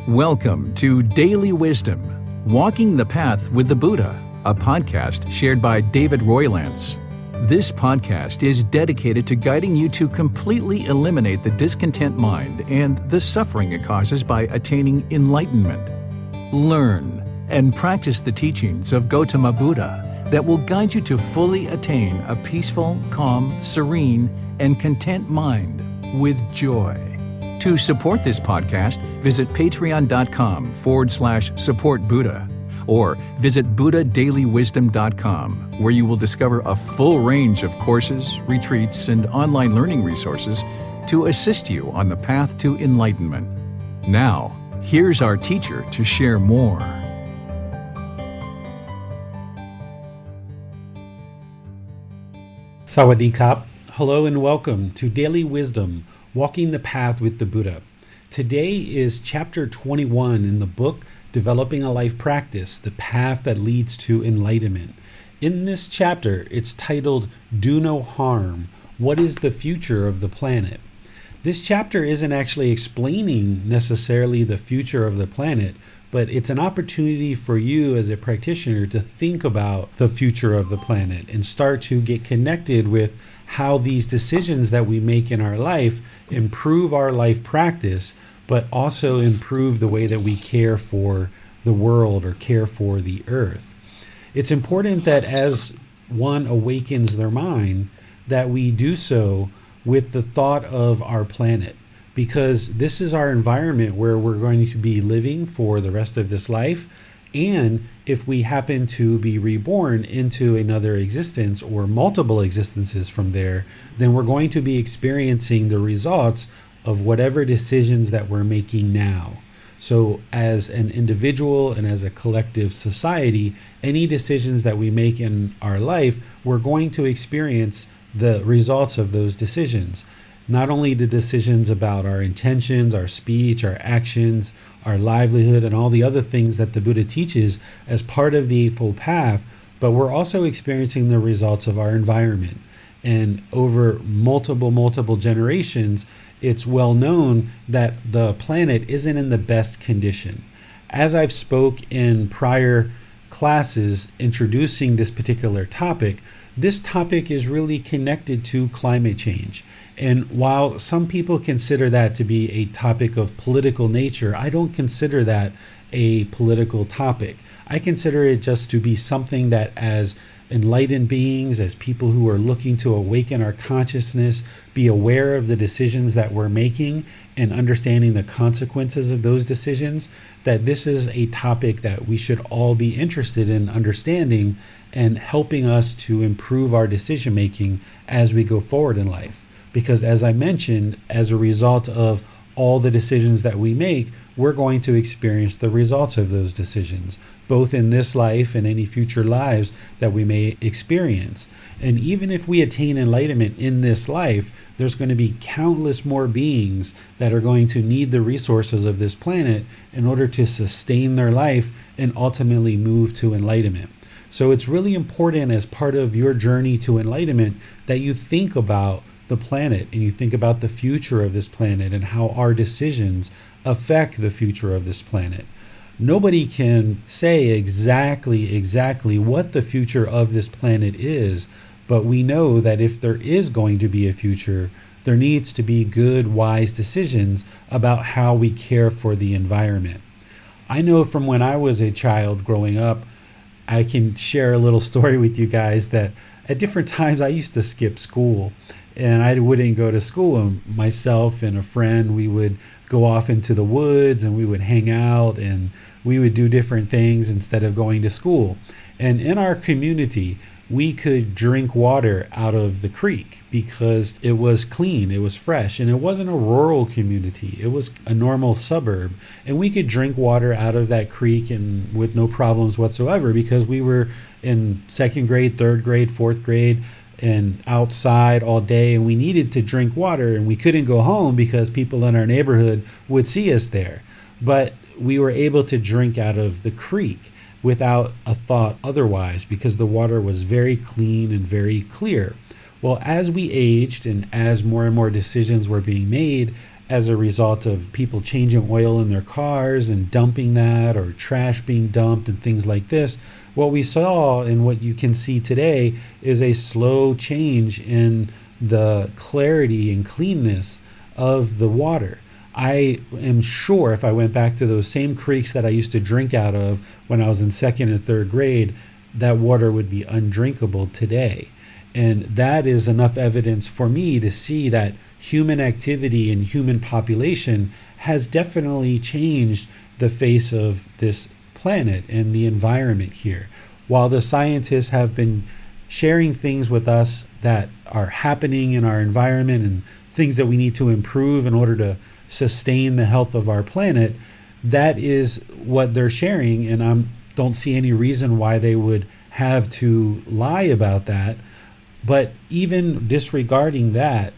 Welcome to Daily Wisdom, Walking the Path with the Buddha, a podcast shared by David Roylance. This podcast is dedicated to guiding you to completely eliminate the discontent mind and the suffering it causes by attaining enlightenment. Learn and practice the teachings of Gotama Buddha that will guide you to fully attain a peaceful, calm, serene, and content mind with joy. To support this podcast, visit patreon.com/support Buddha or visit buddhadailywisdom.com, where you will discover a full range of courses, retreats, and online learning resources to assist you on the path to enlightenment. Now, here's our teacher to share more. Sawadee Kap. Hello and welcome to Daily Wisdom, Walking the Path with the Buddha. Today is chapter 21 in the book, Developing a Life Practice, The Path That Leads to Enlightenment. In this chapter, it's titled, Do No Harm, What is the Future of the Planet? This chapter isn't actually explaining necessarily the future of the planet, but it's an opportunity for you as a practitioner to think about the future of the planet and start to get connected with how these decisions that we make in our life improve our life practice, but also improve the way that we care for the world or care for the earth. It's important that as one awakens their mind, that we do so with the thought of our planet, because this is our environment where we're going to be living for the rest of this life. And if we happen to be reborn into another existence or multiple existences from there, then we're going to be experiencing the results of whatever decisions that we're making now. So as an individual and as a collective society, any decisions that we make in our life, we're going to experience the results of those decisions. Not only the decisions about our intentions, our speech, our actions, our livelihood, and all the other things that the Buddha teaches as part of the Eightfold Path, but we're also experiencing the results of our environment. And over multiple generations, it's well known that the planet isn't in the best condition. As I've spoke in prior classes introducing this particular topic, this topic is really connected to climate change. And while some people consider that to be a topic of political nature, I don't consider that a political topic. I consider it just to be something that, as enlightened beings, as people who are looking to awaken our consciousness, be aware of the decisions that we're making and understanding the consequences of those decisions, that this is a topic that we should all be interested in understanding and helping us to improve our decision making as we go forward in life. Because as I mentioned, as a result of all the decisions that we make, we're going to experience the results of those decisions, both in this life and any future lives that we may experience. And even if we attain enlightenment in this life, there's going to be countless more beings that are going to need the resources of this planet in order to sustain their life and ultimately move to enlightenment. So it's really important as part of your journey to enlightenment that you think about the planet and you think about the future of this planet and how our decisions affect the future of this planet. Nobody can say exactly what the future of this planet is, but we know that if there is going to be a future, there needs to be good, wise decisions about how we care for the environment. I know from when I was a child growing up, I can share a little story with you guys that at different times I used to skip school. And I wouldn't go to school. And myself and a friend, we would go off into the woods and we would hang out and we would do different things instead of going to school. And in our community, we could drink water out of the creek because it was clean, it was fresh, and it wasn't a rural community. It was a normal suburb. And we could drink water out of that creek and with no problems whatsoever because we were in second grade, third grade, fourth grade, and outside all day, and we needed to drink water, and we couldn't go home because people in our neighborhood would see us there. But we were able to drink out of the creek without a thought otherwise because the water was very clean and very clear. Well, as we aged and as more and more decisions were being made as a result of people changing oil in their cars and dumping that, or trash being dumped and things like this. What we saw and what you can see today is a slow change in the clarity and cleanness of the water. I am sure if I went back to those same creeks that I used to drink out of when I was in second and third grade, that water would be undrinkable today. And that is enough evidence for me to see that human activity and human population has definitely changed the face of this planet and the environment here. While the scientists have been sharing things with us that are happening in our environment and things that we need to improve in order to sustain the health of our planet, that is what they're sharing, and I don't see any reason why they would have to lie about that. But even disregarding that,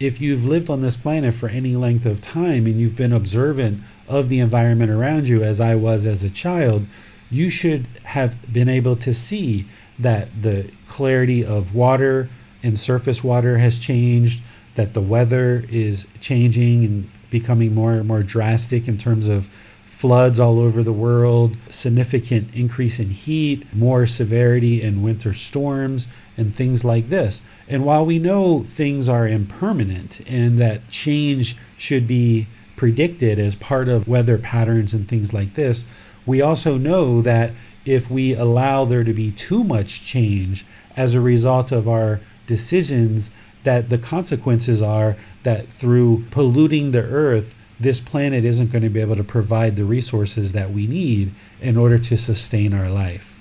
if you've lived on this planet for any length of time and you've been observant of the environment around you, as I was as a child, you should have been able to see that the clarity of water and surface water has changed, that the weather is changing and becoming more and more drastic in terms of floods all over the world, significant increase in heat, more severity in winter storms, and things like this. And while we know things are impermanent and that change should be predicted as part of weather patterns and things like this, we also know that if we allow there to be too much change as a result of our decisions, that the consequences are that through polluting the earth, this planet isn't going to be able to provide the resources that we need in order to sustain our life.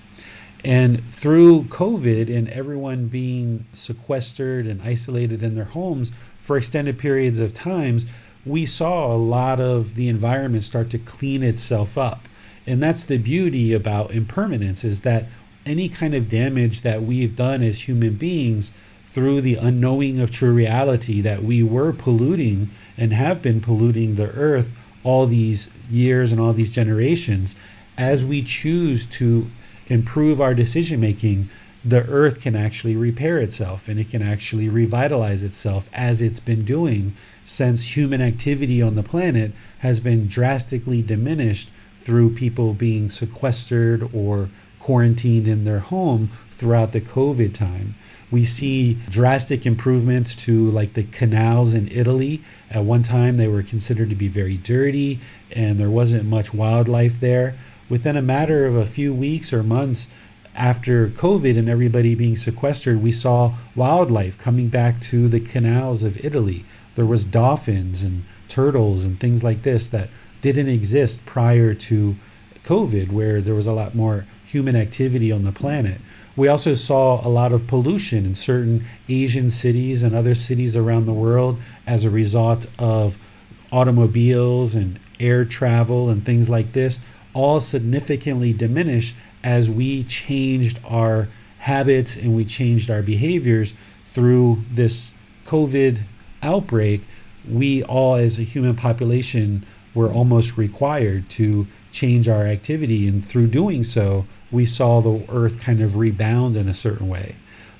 And through COVID and everyone being sequestered and isolated in their homes for extended periods of times, we saw a lot of the environment start to clean itself up. And that's the beauty about impermanence, is that any kind of damage that we've done as human beings through the unknowing of true reality that we were polluting and have been polluting the earth all these years and all these generations, as we choose to improve our decision making, the earth can actually repair itself and it can actually revitalize itself, as it's been doing since human activity on the planet has been drastically diminished through people being sequestered or quarantined in their home throughout the COVID time. We see drastic improvements to like the canals in Italy. At one time they were considered to be very dirty and there wasn't much wildlife there. Within a matter of a few weeks or months after COVID and everybody being sequestered, we saw wildlife coming back to the canals of Italy. There was dolphins and turtles and things like this that didn't exist prior to COVID, where there was a lot more human activity on the planet. We also saw a lot of pollution in certain Asian cities and other cities around the world as a result of automobiles and air travel and things like this, all significantly diminished as we changed our habits and we changed our behaviors through this COVID outbreak. We all as a human population were almost required to change our activity, and through doing so, we saw the earth kind of rebound in a certain way.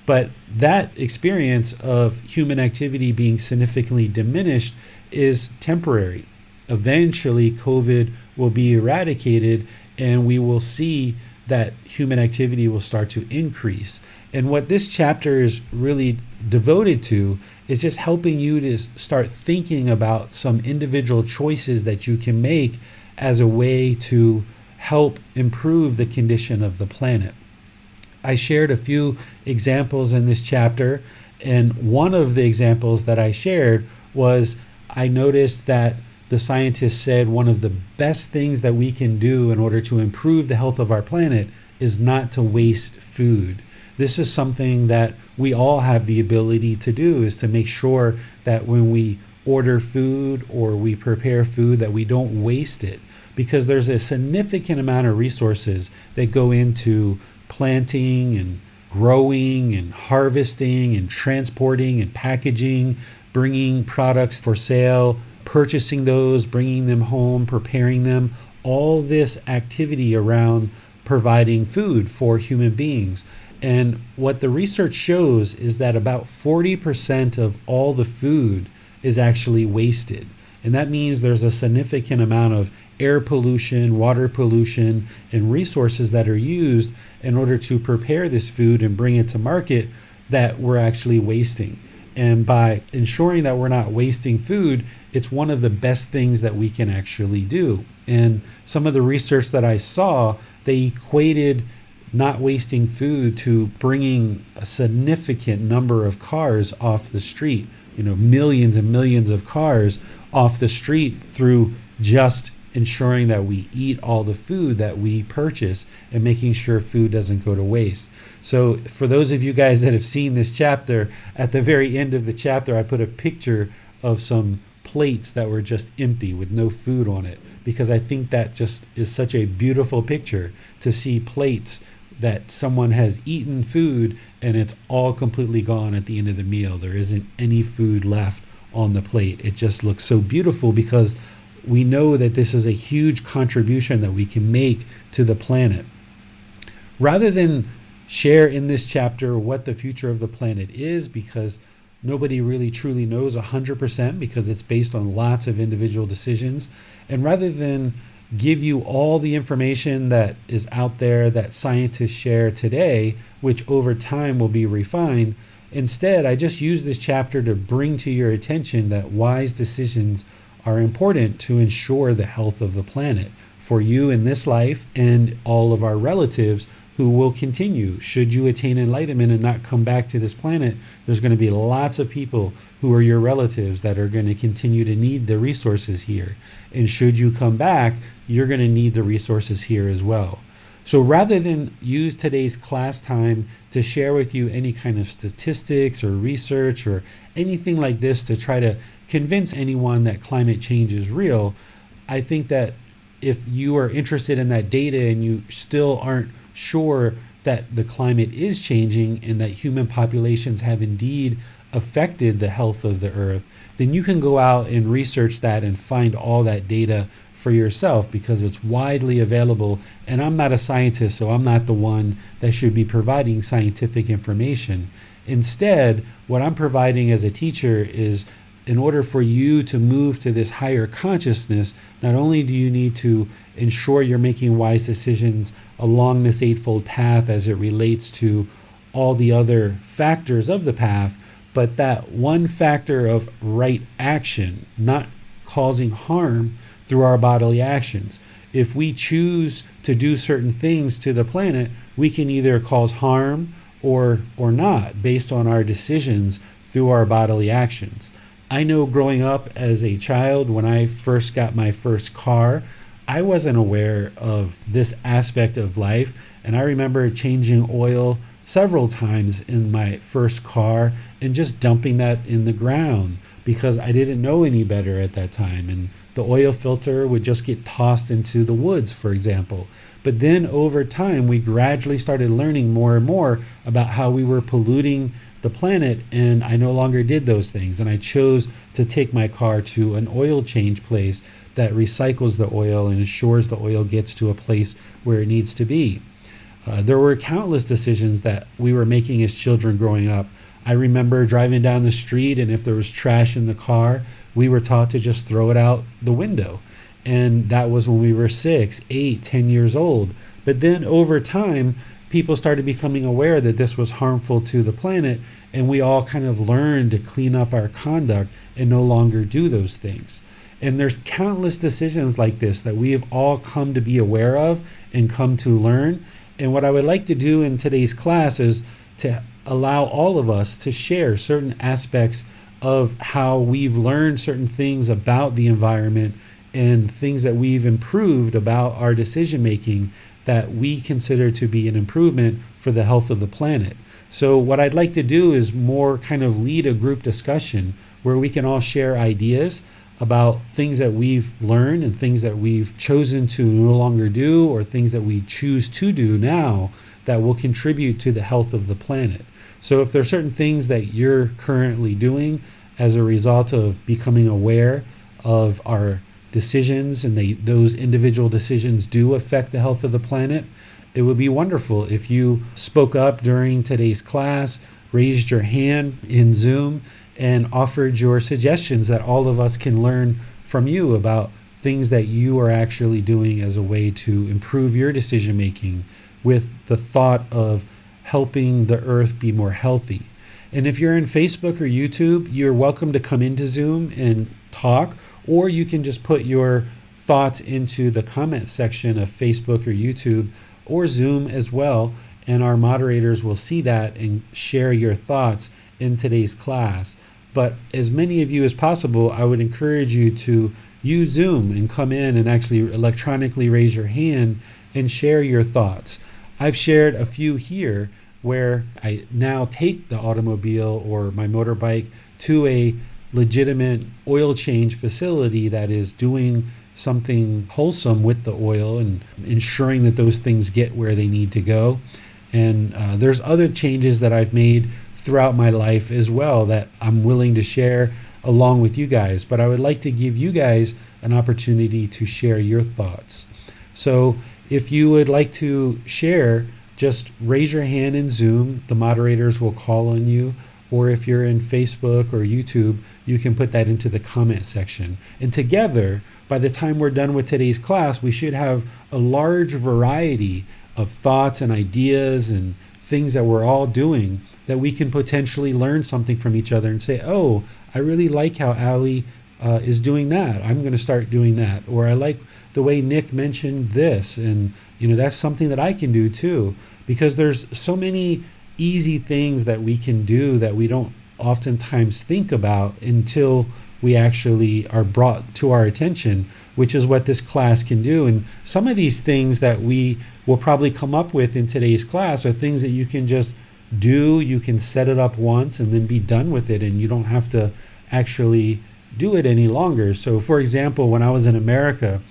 But that experience of human activity being significantly diminished is temporary. Eventually, COVID will be eradicated and we will see that human activity will start to increase. And what this chapter is really devoted to is just helping you to start thinking about some individual choices that you can make as a way to help improve the condition of the planet. I shared a few examples in this chapter, and one of the examples that I shared was I noticed that the scientists said one of the best things that we can do in order to improve the health of our planet is not to waste food. This is something that we all have the ability to do, is to make sure that when we order food or we prepare food that we don't waste it, because there's a significant amount of resources that go into planting and growing and harvesting and transporting and packaging, bringing products for sale, purchasing those, bringing them home, preparing them, all this activity around providing food for human beings. And what the research shows is that about 40% of all the food is actually wasted. And that means there's a significant amount of air pollution, water pollution, and resources that are used in order to prepare this food and bring it to market that we're actually wasting. And by ensuring that we're not wasting food, it's one of the best things that we can actually do. And some of the research that I saw, they equated not wasting food to bringing a significant number of cars off the street, millions and millions of cars off the street through just ensuring that we eat all the food that we purchase and making sure food doesn't go to waste. So for those of you guys that have seen this chapter, at the very end of the chapter, I put a picture of some plates that were just empty with no food on it, because I think that just is such a beautiful picture to see plates that someone has eaten food and it's all completely gone at the end of the meal. There isn't any food left on the plate. It just looks so beautiful because we know that this is a huge contribution that we can make to the planet. Rather than share in this chapter what the future of the planet is, because nobody really truly knows 100%, because it's based on lots of individual decisions, and rather than give you all the information that is out there that scientists share today, which over time will be refined, instead I just use this chapter to bring to your attention that wise decisions are important to ensure the health of the planet for you in this life and all of our relatives who will continue. Should you attain enlightenment and not come back to this planet, there's going to be lots of people who are your relatives that are going to continue to need the resources here. And should you come back, you're going to need the resources here as well. So rather than use today's class time to share with you any kind of statistics or research or anything like this to try to convince anyone that climate change is real, I think that if you are interested in that data and you still aren't sure that the climate is changing and that human populations have indeed affected the health of the earth, then you can go out and research that and find all that data for yourself, because it's widely available. And I'm not a scientist, so I'm not the one that should be providing scientific information. Instead, what I'm providing as a teacher is, in order for you to move to this higher consciousness, not only do you need to ensure you're making wise decisions along this eightfold path as it relates to all the other factors of the path, but that one factor of right action, not causing harm through our bodily actions. If we choose to do certain things to the planet, we can either cause harm or not, based on our decisions through our bodily actions. I know growing up as a child, when I first got my first car, I wasn't aware of this aspect of life. And I remember changing oil several times in my first car and just dumping that in the ground because I didn't know any better at that time. And the oil filter would just get tossed into the woods, for example. But then over time, we gradually started learning more and more about how we were polluting the planet, and I no longer did those things. And I chose to take my car to an oil change place that recycles the oil and ensures the oil gets to a place where it needs to be. There were countless decisions that we were making as children growing up. I remember driving down the street, and if there was trash in the car, we were taught to just throw it out the window. And that was when we were 6, 8, 10 years old. But then over time, people started becoming aware that this was harmful to the planet, and we all kind of learned to clean up our conduct and no longer do those things. And there's countless decisions like this that we have all come to be aware of and come to learn. And what I would like to do in today's class is to allow all of us to share certain aspects of how we've learned certain things about the environment and things that we've improved about our decision making that we consider to be an improvement for the health of the planet. So what I'd like to do is more kind of lead a group discussion where we can all share ideas about things that we've learned and things that we've chosen to no longer do, or things that we choose to do now that will contribute to the health of the planet. So if there are certain things that you're currently doing as a result of becoming aware of our decisions, and those individual decisions do affect the health of the planet, it would be wonderful if you spoke up during today's class, raised your hand in Zoom, and offered your suggestions that all of us can learn from you about things that you are actually doing as a way to improve your decision making with the thought of helping the earth be more healthy. And if you're in Facebook or YouTube, you're welcome to come into Zoom and talk, or you can just put your thoughts into the comment section of Facebook or YouTube or Zoom as well, and our moderators will see that and share your thoughts in today's class. But as many of you as possible, I would encourage you to use Zoom and come in and actually electronically raise your hand and share your thoughts. I've shared a few here where I now take the automobile or my motorbike to a legitimate oil change facility that is doing something wholesome with the oil and ensuring that those things get where they need to go. And there's other changes that I've made throughout my life as well that I'm willing to share along with you guys. But I would like to give you guys an opportunity to share your thoughts. So if you would like to share, just raise your hand in Zoom. The moderators will call on you. Or if you're in Facebook or YouTube, you can put that into the comment section. And together, by the time we're done with today's class, we should have a large variety of thoughts and ideas and things that we're all doing that we can potentially learn something from each other and say, oh, I really like how Ali is doing that. I'm going to start doing that. Or I like the way Nick mentioned this. And, that's something that I can do too. Because there's so many easy things that we can do that we don't oftentimes think about until we actually are brought to our attention, which is what this class can do. And some of these things that we will probably come up with in today's class are things that you can just do. You can set it up once and then be done with it, and you don't have to actually do it any longer. So for example, when I was in America,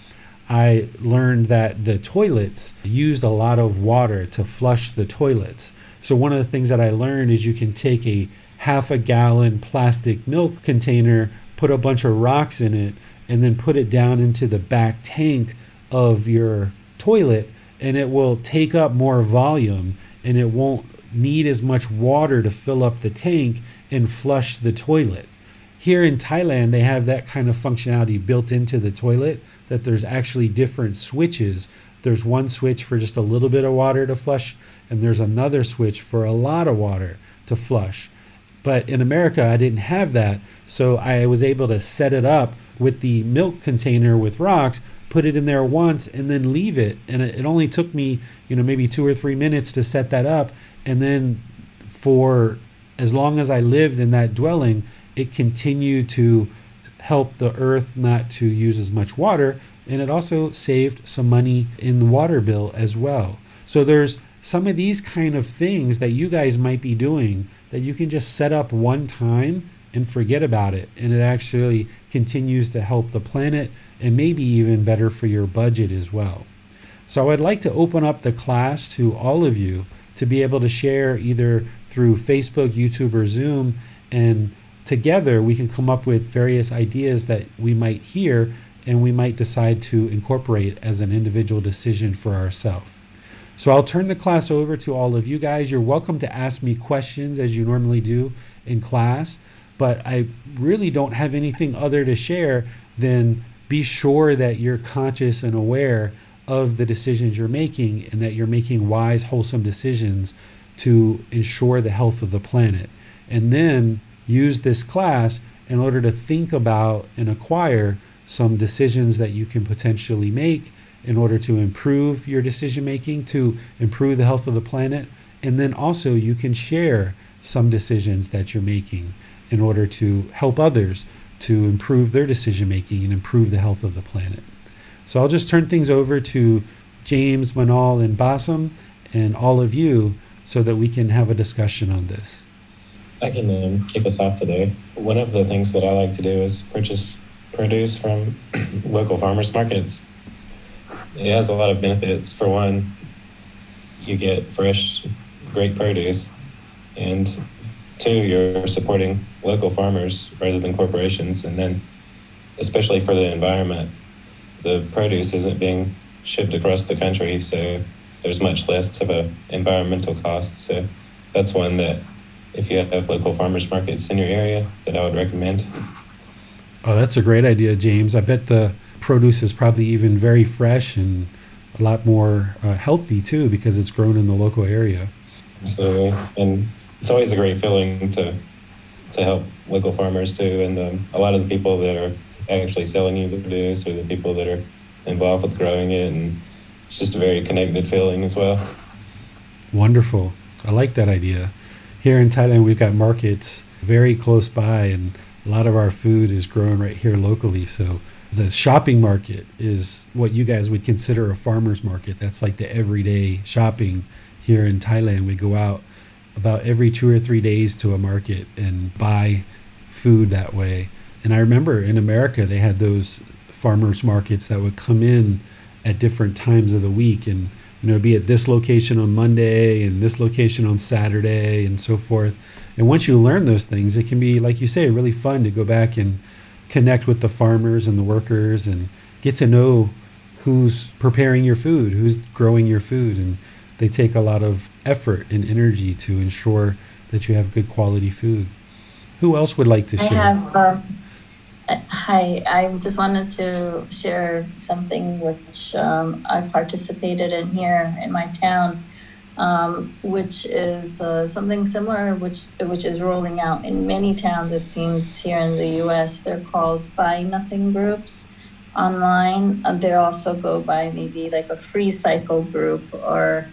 I learned that the toilets used a lot of water to flush the toilets. So one of the things that I learned is you can take a half a gallon plastic milk container, put a bunch of rocks in it, and then put it down into the back tank of your toilet, and it will take up more volume and it won't need as much water to fill up the tank and flush the toilet. Here in Thailand, they have that kind of functionality built into the toilet, that there's actually different switches. There's one switch for just a little bit of water to flush, and there's another switch for a lot of water to flush. But in America, I didn't have that, so I was able to set it up with the milk container with rocks, put it in there once, and then leave it. And it only took me, maybe 2 or 3 minutes to set that up. And then for as long as I lived in that dwelling, it continued to help the earth not to use as much water, and it also saved some money in the water bill as well. So there's some of these kind of things that you guys might be doing that you can just set up one time and forget about it, and it actually continues to help the planet and maybe even better for your budget as well. So I would like to open up the class to all of you to be able to share either through Facebook, YouTube, or Zoom, and together we can come up with various ideas that we might hear and we might decide to incorporate as an individual decision for ourselves. So I'll turn the class over to all of you guys. You're welcome to ask me questions as you normally do in class, but I really don't have anything other to share than be sure that you're conscious and aware of the decisions you're making and that you're making wise, wholesome decisions to ensure the health of the planet. And then use this class in order to think about and acquire some decisions that you can potentially make in order to improve your decision making, to improve the health of the planet. And then also you can share some decisions that you're making in order to help others to improve their decision making and improve the health of the planet. So I'll just turn things over to James, Manal, and Bassam and all of you so that we can have a discussion on this. I can kick us off today. One of the things that I like to do is purchase produce from local farmers markets. It has a lot of benefits. For one, you get fresh, great produce, and two, you're supporting local farmers rather than corporations. And then, especially for the environment, the produce isn't being shipped across the country, so there's much less of an environmental cost. So that's one that, if you have local farmers markets in your area, that I would recommend. Oh, that's a great idea, James. I bet the produce is probably even very fresh and a lot more healthy too because it's grown in the local area. Absolutely. And it's always a great feeling to help local farmers too. And a lot of the people that are actually selling you the produce, or the people that are involved with growing it. And it's just a very connected feeling as well. Wonderful. I like that idea. Here in Thailand, we've got markets very close by, and a lot of our food is grown right here locally. So the shopping market is what you guys would consider a farmer's market. That's like the everyday shopping here in Thailand. We go out about every 2 or 3 days to a market and buy food that way. And I remember in America, they had those farmers markets that would come in at different times of the week, and be at this location on Monday and this location on Saturday and so forth. And once you learn those things, it can be, like you say, really fun to go back and connect with the farmers and the workers and get to know who's preparing your food, who's growing your food. And they take a lot of effort and energy to ensure that you have good quality food. Who else would like to share? Hi, I just wanted to share something which I participated in here in my town, which is something similar, which is rolling out in many towns, it seems, here in the U.S. They're called Buy Nothing groups online. They also go by maybe like a free cycle group or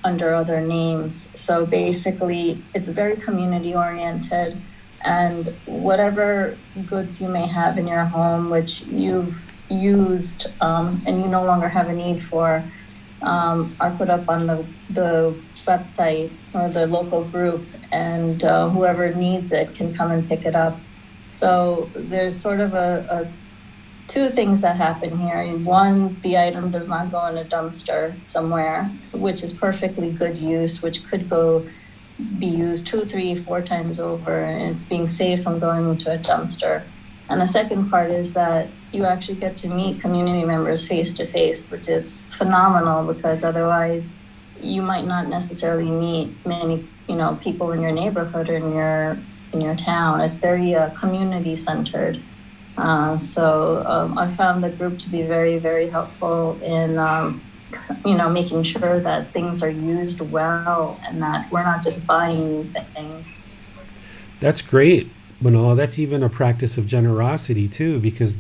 under other names. So basically, it's very community oriented. And whatever goods you may have in your home, which you've used and you no longer have a need for, are put up on the website or the local group, and whoever needs it can come and pick it up. So there's sort of two things that happen here. One, the item does not go in a dumpster somewhere, which is perfectly good use, which could be used 2, 3, 4 times over, and it's being saved from going into a dumpster. And the second part is that you actually get to meet community members face to face, which is phenomenal, because otherwise you might not necessarily meet many, people in your neighborhood or in your town. It's very community centered. So I found the group to be very, very helpful in making sure that things are used well and that we're not just buying things. That's great, Manal. That's even a practice of generosity too, because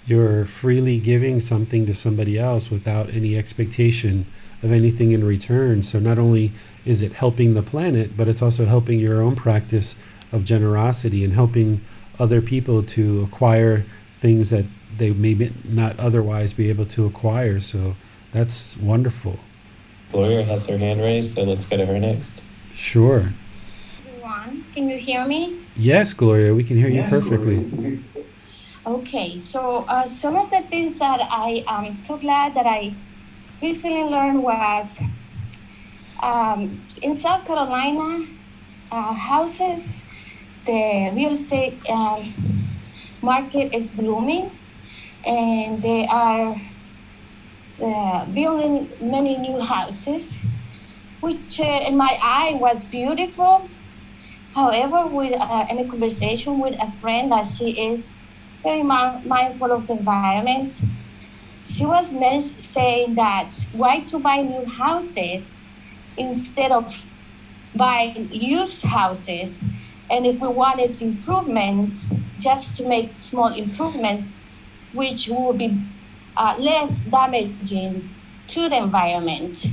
you're freely giving something to somebody else without any expectation of anything in return. So not only is it helping the planet, but it's also helping your own practice of generosity and helping other people to acquire things that they may not otherwise be able to acquire. So that's wonderful. Gloria has her hand raised, so let's go to her next. Sure. Everyone, can you hear me? Yes, Gloria, we can hear you perfectly. Okay, so some of the things that I am so glad that I recently learned was in South Carolina, houses, the real estate market is blooming, and they are building many new houses, which in my eye was beautiful. However, with in a conversation with a friend that she is very mindful of the environment, she was saying that why to buy new houses instead of buying used houses, and if we wanted improvements, just to make small improvements which will be less damaging to the environment.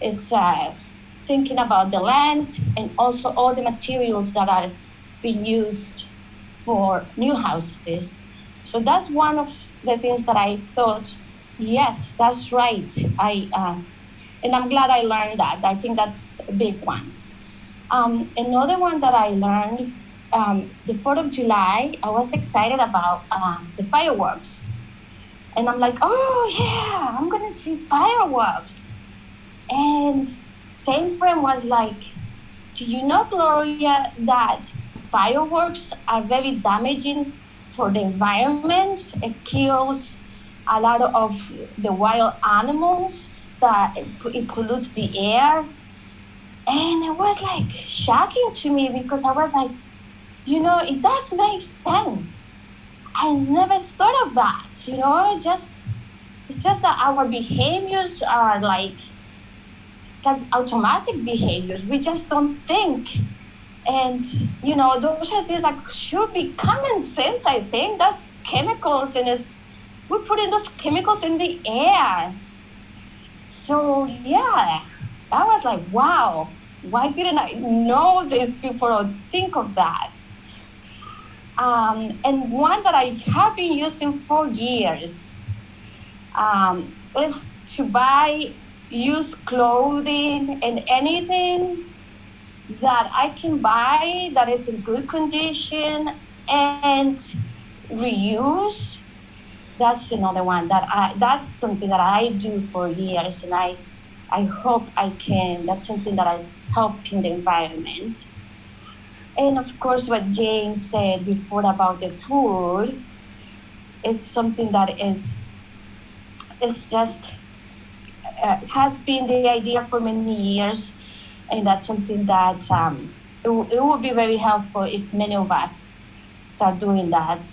It's thinking about the land and also all the materials that are being used for new houses. So that's one of the things that I thought, yes, that's right. And I'm glad I learned that. I think that's a big one. Another one that I learned, the 4th of July, I was excited about the fireworks. And I'm like, oh yeah, I'm gonna see fireworks. And same friend was like, do you know, Gloria, that fireworks are very damaging for the environment? It kills a lot of the wild animals, that it pollutes the air. And it was like shocking to me, because I was like, it does make sense. I never thought of that, it's just that our behaviors are like automatic behaviors. We just don't think. And, those are things that should be common sense, I think. That's chemicals, and we're putting those chemicals in the air. So, yeah, I was like, wow, why didn't I know this before or think of that? And one that I have been using for years is to use clothing and anything that I can buy that is in good condition and reuse. That's another one that's something that I do for years, and I hope I can. That's something that is helping the environment. And of course, what James said before about the food is something that it's just has been the idea for many years, and that's something that it would be very helpful if many of us start doing that,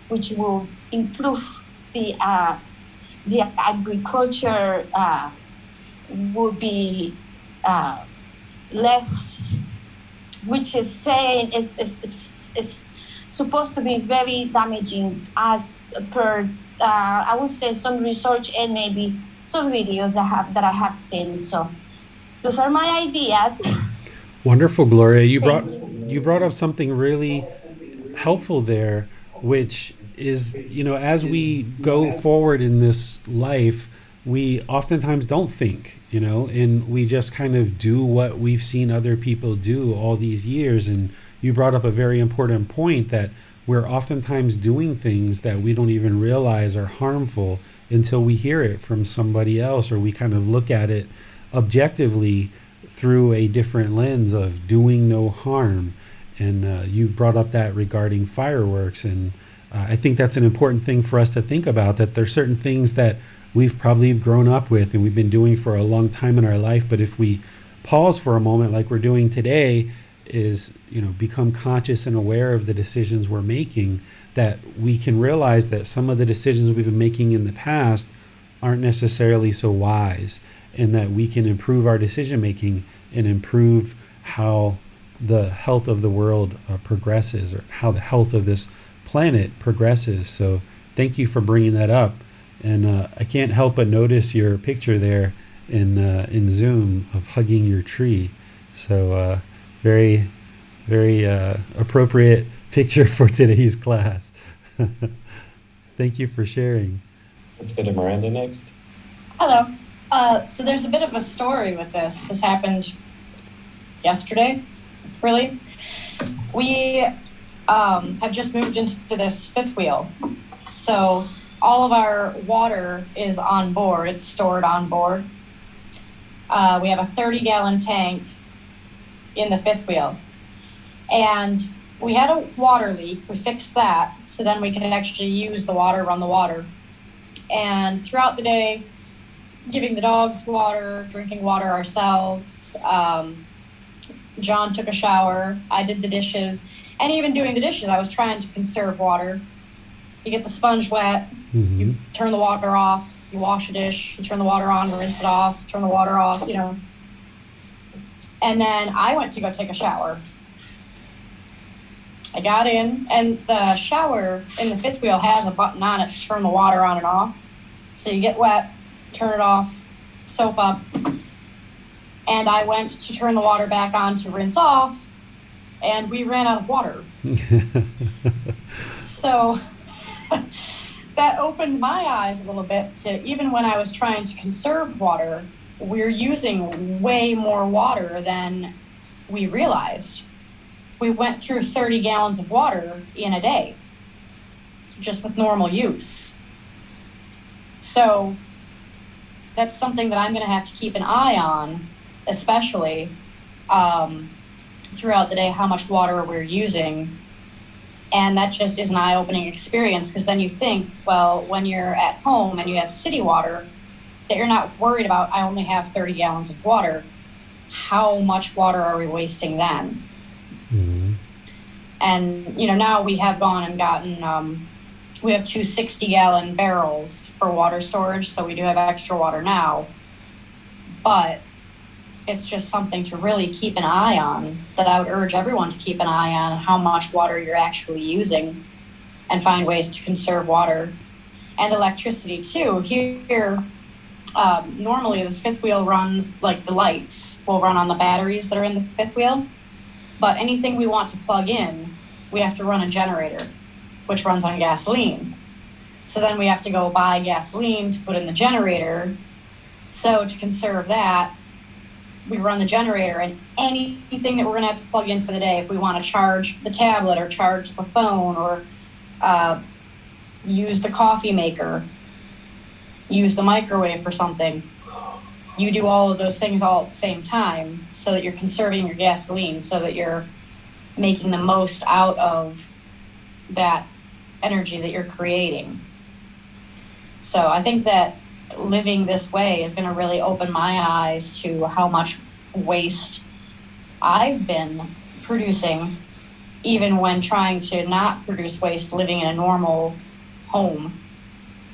which will improve the agriculture, will be less, which is saying is supposed to be very damaging as per I would say some research and maybe some videos that I have seen. So those are my ideas. Wonderful, Gloria. You brought up something really helpful there, which is, as we go forward in this life, we oftentimes don't think, and we just kind of do what we've seen other people do all these years. And you brought up a very important point that we're oftentimes doing things that we don't even realize are harmful until we hear it from somebody else, or we kind of look at it objectively through a different lens of doing no harm. And you brought up that regarding fireworks, and I think that's an important thing for us to think about, that there's certain things that we've probably grown up with and we've been doing for a long time in our life, but if we pause for a moment like we're doing today, is become conscious and aware of the decisions we're making, that we can realize that some of the decisions we've been making in the past aren't necessarily so wise, and that we can improve our decision making and improve how the health of the world progresses, or how the health of this planet progresses. So thank you for bringing that up. And I can't help but notice your picture there in Zoom of hugging your tree. So very, very appropriate picture for today's class. Thank you for sharing. Let's go to Miranda next. Hello. So there's a bit of a story with this. This happened yesterday, really. We have just moved into this fifth wheel. So all of our water is on board. It's stored on board. We have a 30-gallon tank in the fifth wheel. And we had a water leak. We fixed that, so then we could actually use the water, run the water. And throughout the day, giving the dogs water, drinking water ourselves. John took a shower. I did the dishes. And even doing the dishes, I was trying to conserve water. You get the sponge wet, you turn the water off, you wash a dish, you turn the water on, rinse it off, turn the water off, And then I went to go take a shower. I got in, and the shower in the fifth wheel has a button on it to turn the water on and off. So you get wet, turn it off, soap up. And I went to turn the water back on to rinse off, and we ran out of water. So that opened my eyes a little bit to, even when I was trying to conserve water, we're using way more water than we realized. We went through 30 gallons of water in a day, just with normal use. So that's something that I'm going to have to keep an eye on, especially throughout the day, how much water we're using. And that just is an eye-opening experience, because then you think, well, when you're at home and you have city water, that you're not worried about, I only have 30 gallons of water. How much water are we wasting then? Mm-hmm. And, now we have gone and gotten, we have two 60-gallon barrels for water storage, so we do have extra water now. But it's just something to really keep an eye on, that I would urge everyone to keep an eye on how much water you're actually using and find ways to conserve water. And electricity too. Here, normally the fifth wheel runs, like the lights will run on the batteries that are in the fifth wheel. But anything we want to plug in, we have to run a generator, which runs on gasoline. So then we have to go buy gasoline to put in the generator. So to conserve that, we run the generator, and anything that we're gonna have to plug in for the day, if we wanna charge the tablet or charge the phone or use the coffee maker, use the microwave for something, you do all of those things all at the same time so that you're conserving your gasoline, so that you're making the most out of that energy that you're creating. So I think that living this way is going to really open my eyes to how much waste I've been producing, even when trying to not produce waste, living in a normal home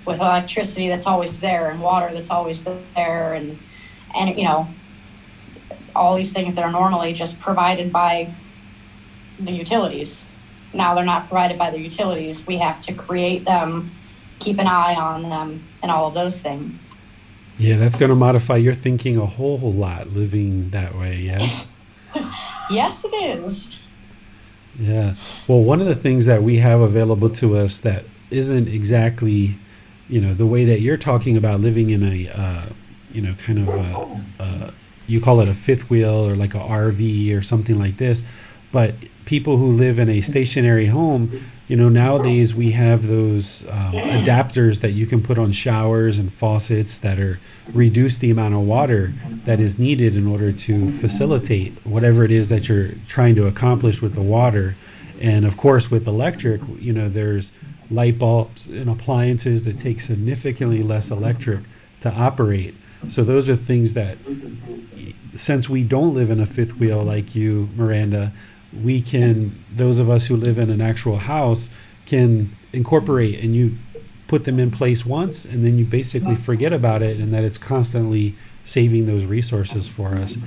with electricity that's always there and water that's always there, and all these things that are normally just provided by the utilities. Now they're not provided by the utilities. We have to create them, keep an eye on them, and all of those things. Yeah, that's going to modify your thinking a whole lot, living that way, yeah? Yes, it is. Yeah. Well, one of the things that we have available to us that isn't exactly, the way that you're talking about living in a, kind of you call it a fifth wheel or like a RV or something like this, but people who live in a stationary home, nowadays we have those adapters that you can put on showers and faucets that reduce the amount of water that is needed in order to facilitate whatever it is that you're trying to accomplish with the water. And of course, with electric, there's light bulbs and appliances that take significantly less electric to operate. So those are things that, since we don't live in a fifth wheel like you, Miranda, those of us who live in an actual house can incorporate, and you put them in place once and then you basically forget about it, and that it's constantly saving those resources for us.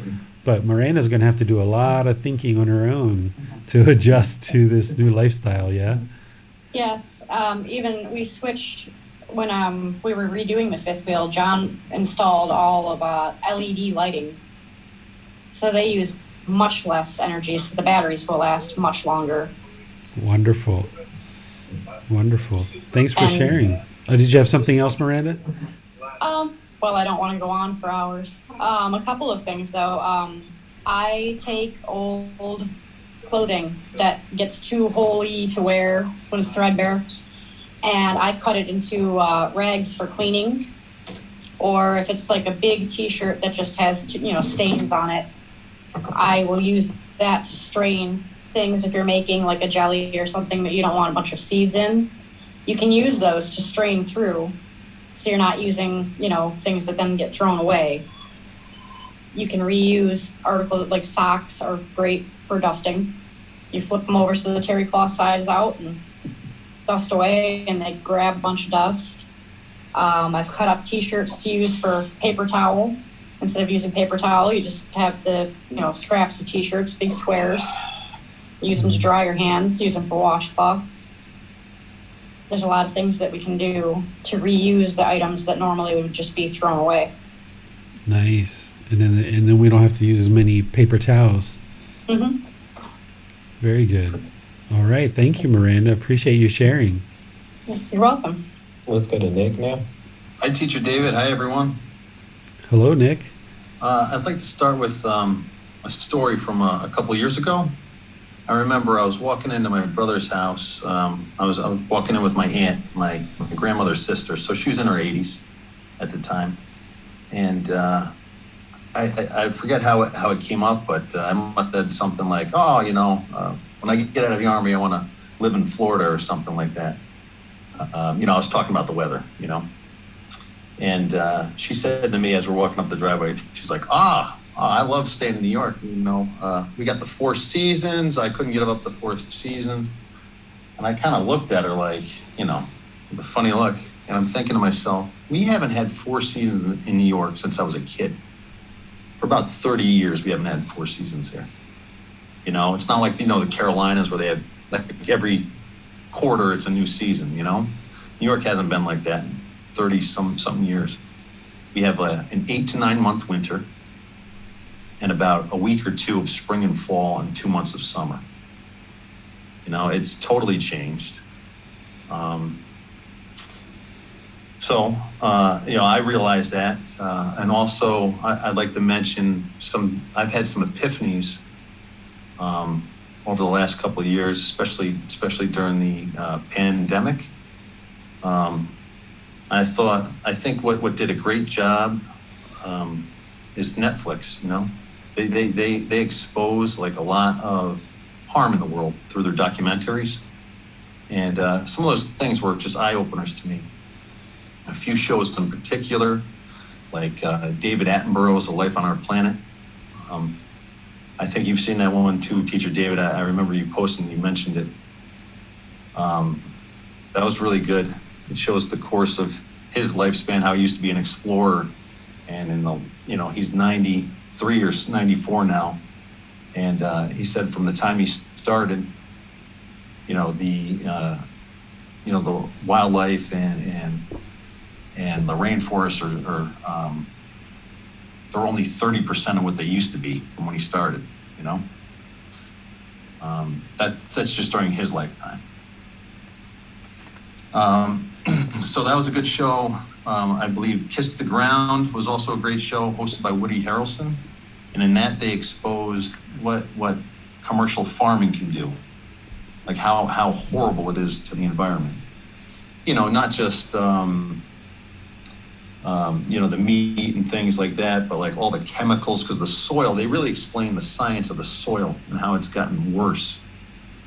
But Miranda's going to have to do a lot of thinking on her own to adjust to this new lifestyle, yeah? Yes, even we switched when we were redoing the fifth wheel. John installed all of LED lighting, so they use much less energy, so the batteries will last much longer. Wonderful. Thanks for sharing. Did you have something else, Miranda? Well, I don't want to go on for hours. A couple of things though. I take old clothing that gets too holey to wear when it's threadbare, and I cut it into rags for cleaning. Or if it's like a big t-shirt that just has stains on it, I will use that to strain things. If you're making like a jelly or something that you don't want a bunch of seeds in, you can use those to strain through, so you're not using things that then get thrown away. You can reuse articles like socks are great for dusting. You flip them over so the terry cloth side is out and dust away, and they grab a bunch of dust. I've cut up t-shirts to use for paper towel. Instead of using paper towel, you just have the scraps of t-shirts, big squares. Use them to dry your hands, use them for washcloths. There's a lot of things that we can do to reuse the items that normally would just be thrown away. Nice. And then we don't have to use as many paper towels. Mm-hmm. Very good. All right. Thank you, Miranda. Appreciate you sharing. Yes, you're welcome. Let's go to Nick now. Hi, Teacher David. Hi, everyone. Hello, Nick. I'd like to start with a story from a couple years ago. I remember I was walking into my brother's house. I was walking in with my aunt, my grandmother's sister. So she was in her 80s at the time. And I forget how it came up, but I must have said something like, when I get out of the Army, I want to live in Florida or something like that. I was talking about the weather, And she said to me as we're walking up the driveway, she's like, I love staying in New York. We got the Four Seasons. I couldn't give up the Four Seasons. And I kind of looked at her like, with a funny look. And I'm thinking to myself, we haven't had Four Seasons in New York since I was a kid. For about 30 years, we haven't had Four Seasons here. It's not like, the Carolinas where they have, like, every quarter it's a new season, New York hasn't been like that in 30-something years. We have an 8 to 9 month winter and about a week or two of spring and fall and 2 months of summer. It's totally changed. I realized that. And also, I'd like to mention I've had some epiphanies over the last couple of years, especially during the pandemic. I think what did a great job is Netflix. They expose like a lot of harm in the world through their documentaries, and some of those things were just eye openers to me. A few shows in particular, like David Attenborough's A Life on Our Planet. I think you've seen that one too, Teacher David. I remember you posting, you mentioned it. That was really good. It shows the course of his lifespan, how he used to be an explorer, and he's 93 or 94 now. And he said from the time he started, the wildlife and the rainforests are they're only 30% of what they used to be from when he started. That's just during his lifetime. So that was a good show. I believe Kiss the Ground was also a great show, hosted by Woody Harrelson. And in that, they exposed what commercial farming can do, like how horrible it is to the environment. Not just the meat and things like that, but like all the chemicals, because the soil, they really explain the science of the soil and how it's gotten worse.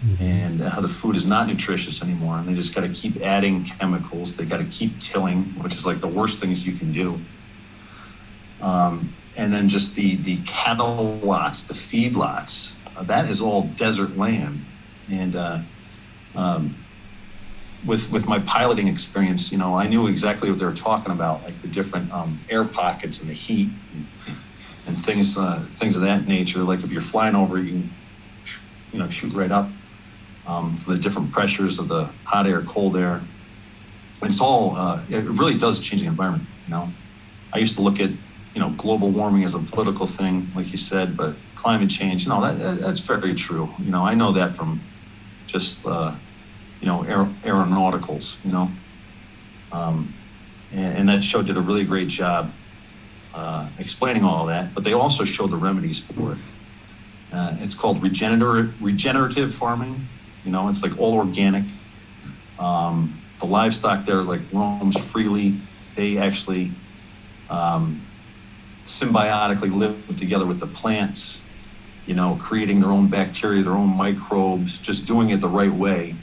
Mm-hmm. And how the food is not nutritious anymore, and they just got to keep adding chemicals. They got to keep tilling, which is like the worst things you can do. And then just the cattle lots, the feed lots, that is all desert land. And with my piloting experience, I knew exactly what they were talking about, like the different air pockets and the heat and things of that nature. Like if you're flying over, you can shoot right up. The different pressures of the hot air, cold air. It's all, it really does change the environment, I used to look at, global warming as a political thing, like you said, but climate change, that's very true. I know that from just, aeronauticals, and that show did a really great job explaining all that, but they also showed the remedies for it. It's called regenerative farming. It's like all organic. The livestock there like roams freely. They actually symbiotically live together with the plants, creating their own bacteria, their own microbes, just doing it the right way.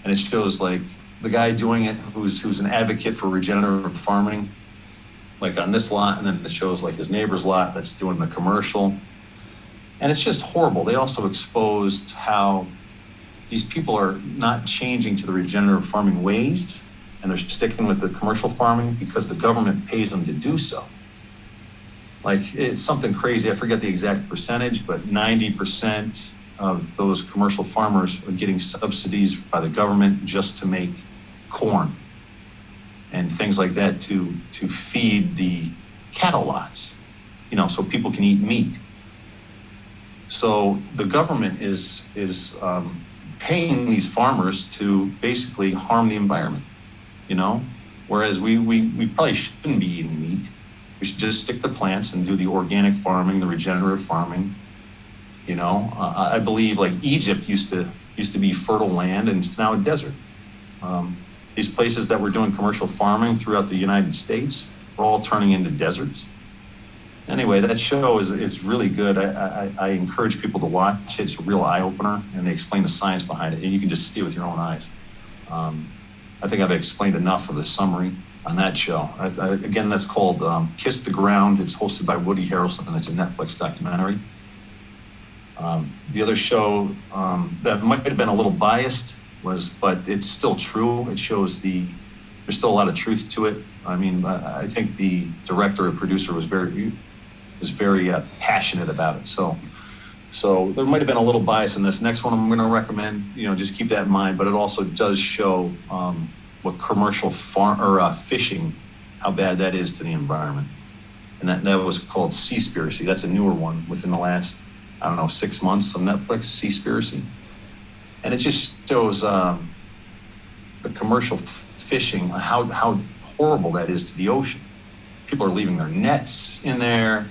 And it shows like the guy doing it who's an advocate for regenerative farming, like on this lot, and then it shows like his neighbor's lot that's doing the commercial. And it's just horrible. They also exposed how these people are not changing to the regenerative farming ways, and they're sticking with the commercial farming because the government pays them to do so. Like, it's something crazy. I forget the exact percentage, but 90% of those commercial farmers are getting subsidies by the government just to make corn and things like that to feed the cattle lots, so people can eat meat. So the government is paying these farmers to basically harm the environment, whereas we probably shouldn't be eating meat. We should just stick to plants and do the organic farming, the regenerative farming. I believe like Egypt used to be fertile land, and it's now a desert. These places that were doing commercial farming throughout the United States are all turning into deserts. Anyway, that show it's really good. I encourage people to watch it. It's a real eye-opener, and they explain the science behind it, and you can just see it with your own eyes. I think I've explained enough of the summary. on that show. Again, that's called Kiss the Ground. It's hosted by Woody Harrelson, and it's a Netflix documentary. The other show that might have been a little biased but it's still true. It shows there's still a lot of truth to it. I mean, I think the director or producer was very passionate about it. So there might have been a little bias in this. Next one I'm going to recommend, just keep that in mind, but it also does show what commercial fishing, how bad that is to the environment. And that was called Seaspiracy. That's a newer one within the last, 6 months on Netflix, Seaspiracy. And it just shows the commercial fishing, how horrible that is to the ocean. People are leaving their nets in there,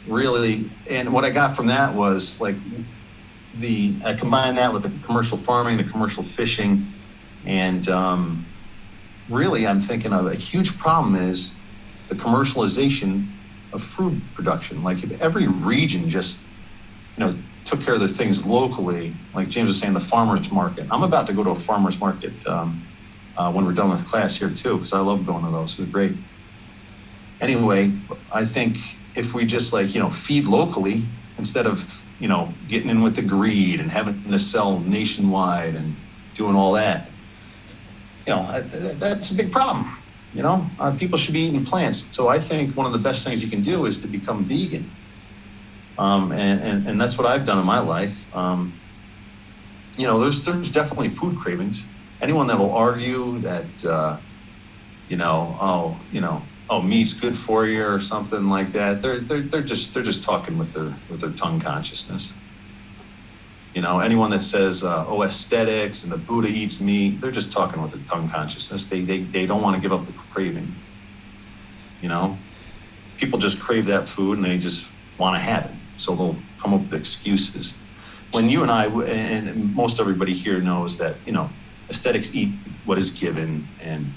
really. And what I got from that was I combined that with the commercial farming, the commercial fishing, and really I'm thinking of a huge problem is the commercialization of food production. Like if every region just, took care of their things locally, like James was saying, the farmer's market. I'm about to go to a farmer's market when we're done with class here too, because I love going to those. They're great. Anyway, I think if we just feed locally instead of, getting in with the greed and having to sell nationwide and doing all that, that's a big problem. People should be eating plants. So I think one of the best things you can do is to become vegan. And that's what I've done in my life. There's definitely food cravings. Anyone that will argue that, meat's good for you or something like that, they're just talking with their tongue consciousness. Anyone that says, aesthetics and the Buddha eats meat, they're just talking with their tongue consciousness. They don't want to give up the craving. People just crave that food and they just want to have it. So they'll come up with excuses. When you and I, and most everybody here knows that, aesthetics eat what is given and,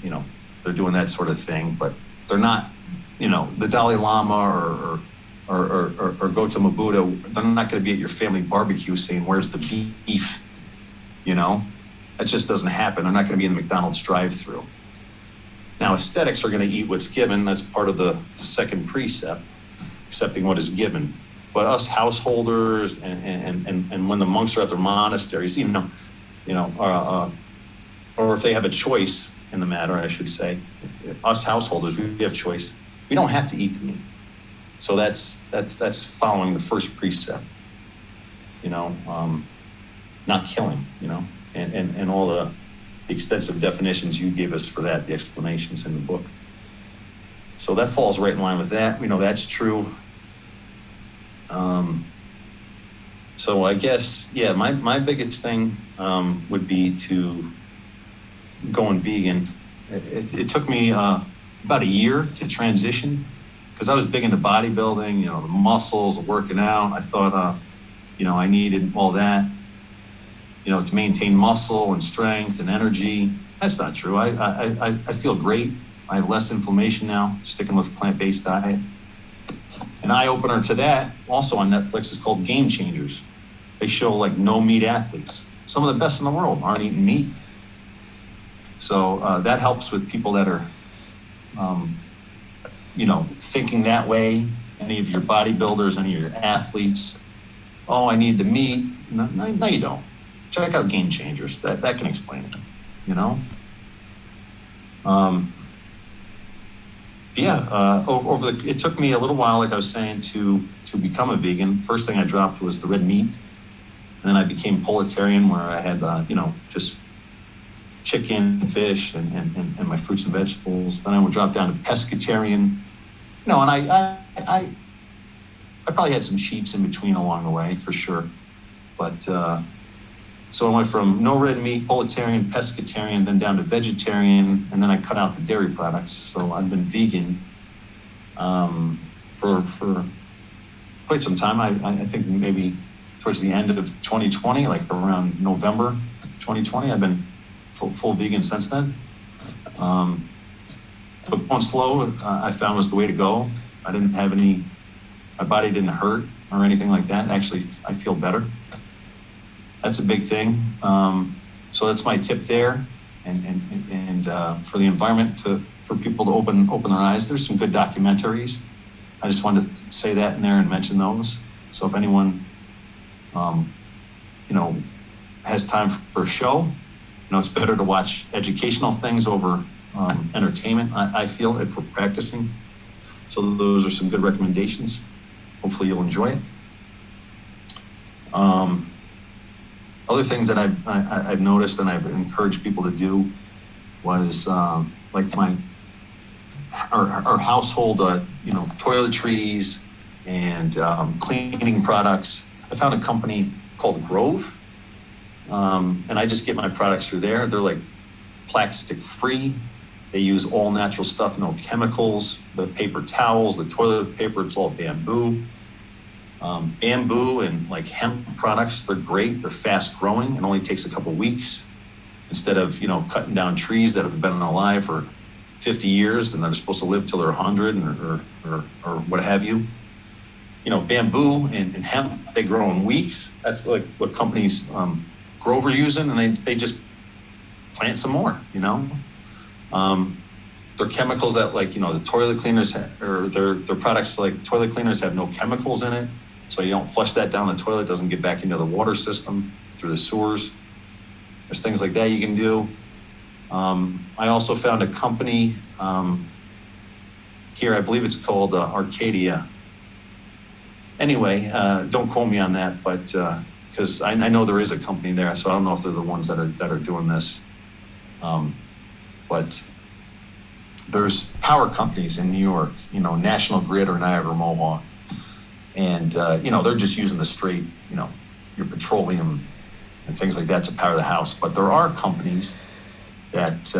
they're doing that sort of thing, but they're not, the Dalai Lama or Gotama Buddha, they're not going to be at your family barbecue saying, where's the beef? That just doesn't happen. They're not going to be in the McDonald's drive-thru. Now, aesthetics are going to eat what's given. That's part of the second precept, accepting what is given. But us householders and when the monks are at their monasteries, or if they have a choice in the matter, I should say, us householders, we have choice. We don't have to eat the meat. So that's following the first precept, not killing, and all the extensive definitions you gave us for that, the explanations in the book. So that falls right in line with that. That's true. So I guess, my biggest thing would be to going vegan. It took me about a year to transition because I was big into bodybuilding, the muscles, the working out. I thought, I needed all that, to maintain muscle and strength and energy. That's not true. I feel great. I have less inflammation now, sticking with a plant-based diet. An eye-opener to that, also on Netflix, is called Game Changers. They show no-meat athletes. Some of the best in the world aren't eating meat. So that helps with people that are, thinking that way. Any of your bodybuilders, any of your athletes. Oh, I need the meat. No, you don't. Check out Game Changers. That can explain it. It took me a little while, like I was saying, to become a vegan. First thing I dropped was the red meat. And then I became proletarian, where I had, just chicken, fish, and my fruits and vegetables. Then I would drop down to pescatarian. And I probably had some cheats in between along the way, for sure. But so I went from no red meat, proletarian, pescatarian, then down to vegetarian, and then I cut out the dairy products. So I've been vegan for quite some time. I think maybe towards the end of 2020, like around November 2020, I've been full vegan since then. But going slow, I found was the way to go. I didn't have my body didn't hurt or anything like that. Actually, I feel better. That's a big thing. So that's my tip there. and for the environment, for people to open their eyes. There's some good documentaries. I just wanted to say that in there and mention those. So if anyone, has time for a show, it's better to watch educational things over entertainment, I feel, if we're practicing. So those are some good recommendations. Hopefully you'll enjoy it. Other things that I've noticed and I've encouraged people to do was like our household, toiletries and cleaning products. I found a company called Grove, and I just get my products through there. They're like plastic free. They use all natural stuff, no chemicals. The paper towels, the toilet paper, it's all bamboo. Bamboo and like hemp products, they're great. They're fast growing. It only takes a couple weeks instead of, cutting down trees that have been alive for 50 years and they're supposed to live till they're 100 or what have you. Bamboo and hemp, they grow in weeks. That's like what companies Grove are using, and they just plant some more, They're chemicals that, like, the toilet cleaners or their products, like toilet cleaners, have no chemicals in it. So you don't flush that down the toilet, it doesn't get back into the water system through the sewers. There's things like that you can do. I also found a company here, I believe it's called Arcadia. Anyway, don't quote me on that, but because I know there is a company there, so I don't know if they're the ones that are doing this. But there's power companies in New York, National Grid or Niagara Mohawk. And, they're just using the straight, your petroleum and things like that to power the house. But there are companies that,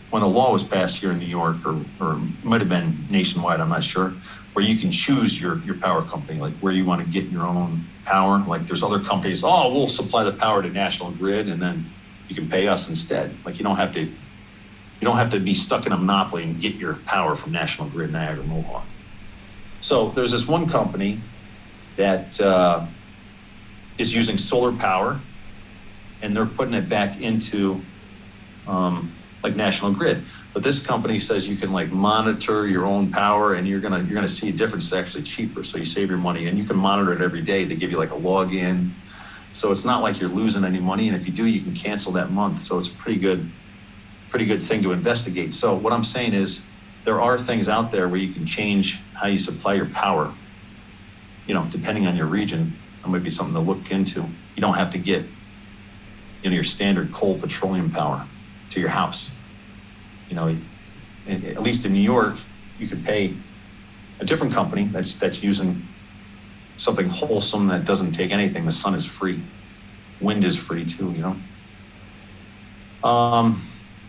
when a law was passed here in New York, or it might have been nationwide, I'm not sure, where you can choose your power company, like where you want to get your own power. Like there's other companies, we'll supply the power to National Grid and then you can pay us instead. Like you don't have to be stuck in a monopoly and get your power from National Grid, Niagara Mohawk. So there's this one company that is using solar power, and they're putting it back into like National Grid. But this company says you can like monitor your own power, and you're gonna see a difference. It's actually cheaper, so you save your money, and you can monitor it every day. They give you like a login, so it's not like you're losing any money. And if you do, you can cancel that month. So it's a pretty good thing to investigate. So what I'm saying is, there are things out there where you can change how you supply your power, depending on your region. It might be something to look into. You don't have to get, your standard coal petroleum power to your house. At least in New York, you could pay a different company that's using something wholesome that doesn't take anything. The sun is free. Wind is free too,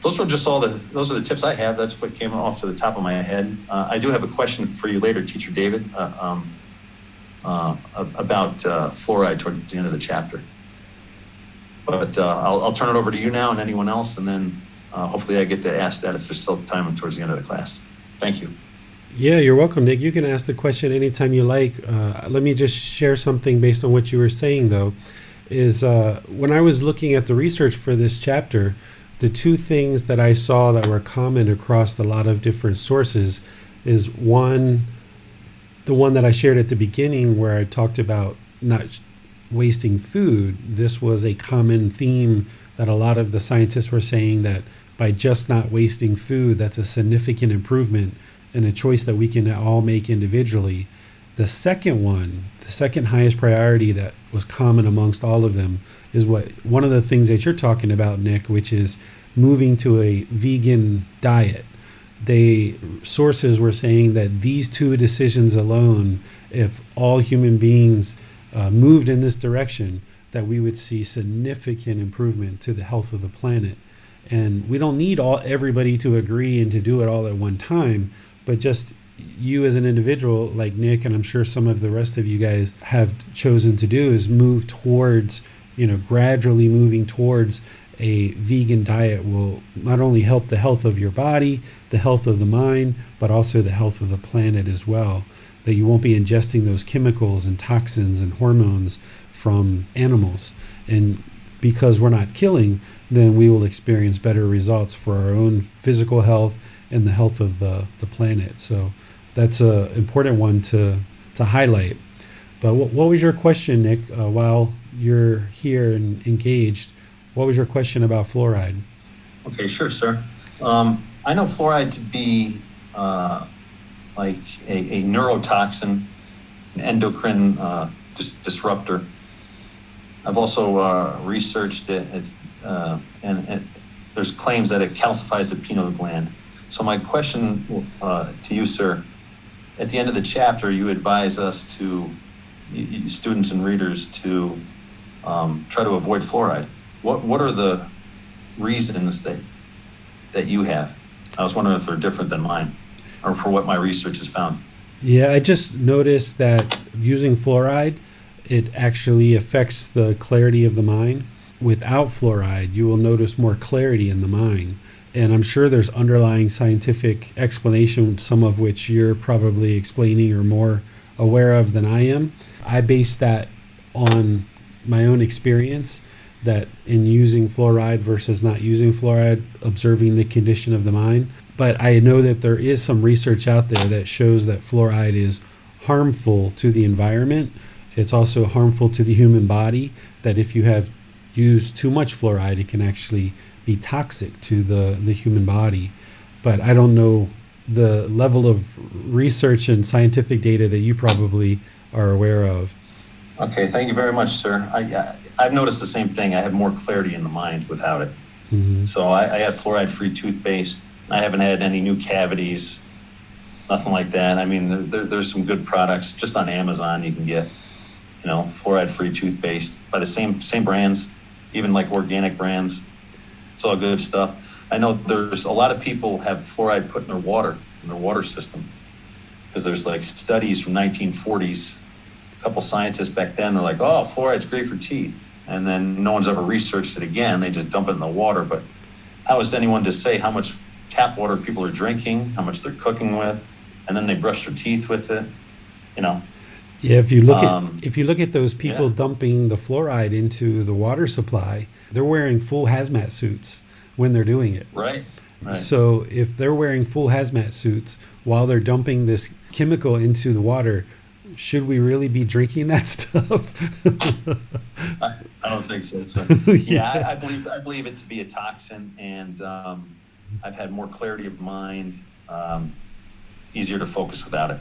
Those are the tips I have. That's what came off to the top of my head. I do have a question for you later, Teacher David, about fluoride towards the end of the chapter. But I'll turn it over to you now and anyone else, and then hopefully I get to ask that if there's still time towards the end of the class. Thank you. Yeah, you're welcome, Nick. You can ask the question anytime you like. Let me just share something based on what you were saying, though, is when I was looking at the research for this chapter, the two things that I saw that were common across a lot of different sources is one, the one that I shared at the beginning where I talked about not wasting food. This was a common theme that a lot of the scientists were saying, that by just not wasting food, that's a significant improvement and a choice that we can all make individually. The second one, the second highest priority that was common amongst all of them, is one of the things that you're talking about, Nick, which is moving to a vegan diet. Sources were saying that these two decisions alone, if all human beings moved in this direction, that we would see significant improvement to the health of the planet. And we don't need everybody to agree and to do it all at one time, but just you as an individual, like Nick, and I'm sure some of the rest of you guys have chosen to do, is move towards, gradually moving towards a vegan diet will not only help the health of your body, the health of the mind, but also the health of the planet as well. That you won't be ingesting those chemicals and toxins and hormones from animals. And because we're not killing, then we will experience better results for our own physical health and the health of the planet. So that's an important one to highlight. But what was your question, Nick, while you're here and engaged? What was your question about fluoride? Okay, sure, sir. I know fluoride to be like a neurotoxin, an endocrine disruptor. I've also researched it, and there's claims that it calcifies the pineal gland. So my question to you, sir, at the end of the chapter, you advise us students and readers to try to avoid fluoride. What are the reasons that you have? I was wondering if they're different than mine, or for what my research has found. Yeah, I just noticed that using fluoride, it actually affects the clarity of the mind. Without fluoride, you will notice more clarity in the mind. And I'm sure there's underlying scientific explanation, some of which you're probably explaining or more aware of than I am. I base that on my own experience, that in using fluoride versus not using fluoride, observing the condition of the mind. But I know that there is some research out there that shows that fluoride is harmful to the environment. It's also harmful to the human body, that if you have used too much fluoride, it can actually be toxic to the human body. But I don't know the level of research and scientific data that you probably are aware of. Okay, thank you very much, sir. I've noticed the same thing. I have more clarity in the mind without it. Mm-hmm. So I had fluoride-free toothpaste. I haven't had any new cavities, nothing like that. I mean, there's some good products just on Amazon. You can get, fluoride-free toothpaste by the same brands, even like organic brands. It's all good stuff. I know there's a lot of people have fluoride put in their water system, because there's like studies from 1940s. A couple scientists back then were like, oh, fluoride's great for teeth. And then no one's ever researched it again. They just dump it in the water. But how is anyone to say how much tap water people are drinking, how much they're cooking with, and then they brush their teeth with it, Yeah, if you look at those people dumping the fluoride into the water supply, they're wearing full hazmat suits when they're doing it. Right. So if they're wearing full hazmat suits while they're dumping this chemical into the water, should we really be drinking that stuff? I don't think so. I believe it to be a toxin, and I've had more clarity of mind, easier to focus without it.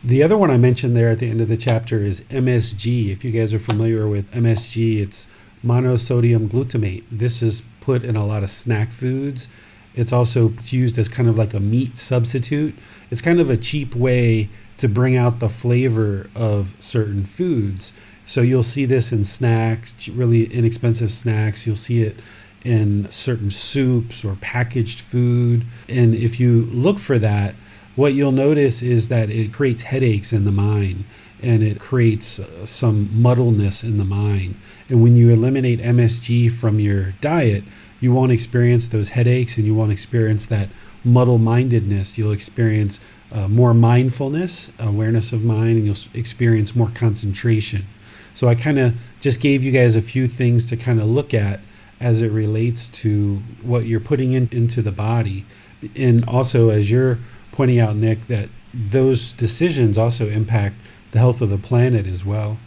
The other one I mentioned there at the end of the chapter is MSG. If you guys are familiar with MSG, it's monosodium glutamate. This is put in a lot of snack foods. It's also used as kind of like a meat substitute. It's kind of a cheap way to bring out the flavor of certain foods. So you'll see this in snacks, really inexpensive snacks. You'll see it in certain soups or packaged food. And if you look for that, what you'll notice is that it creates headaches in the mind, and it creates some muddleness in the mind. And when you eliminate MSG from your diet, you won't experience those headaches, and you won't experience that muddle-mindedness. You'll experience more mindfulness, awareness of mind, and you'll experience more concentration. So I kind of just gave you guys a few things to kind of look at as it relates to what you're putting into the body. And also, as you're pointing out, Nick, that those decisions also impact the health of the planet as well.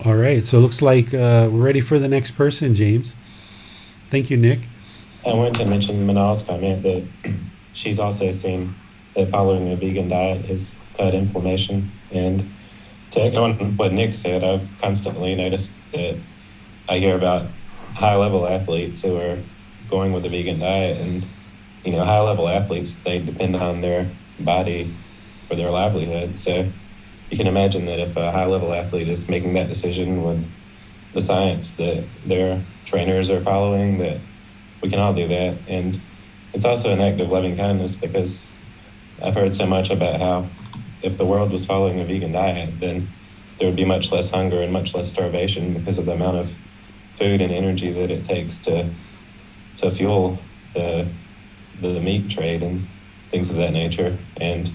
All right, so it looks like we're ready for the next person, James. Thank you, Nick. I wanted to mention Manal's comment that she's also seen that following a vegan diet has cut inflammation. And to echo on what Nick said, I've constantly noticed that I hear about high-level athletes who are going with a vegan diet, and high-level athletes, they depend on their body for their livelihood. So you can imagine that if a high-level athlete is making that decision with the science that their trainers are following, that we can all do that. And it's also an act of loving kindness, because I've heard so much about how if the world was following a vegan diet, then there would be much less hunger and much less starvation because of the amount of food and energy that it takes to fuel the meat trade and things of that nature. And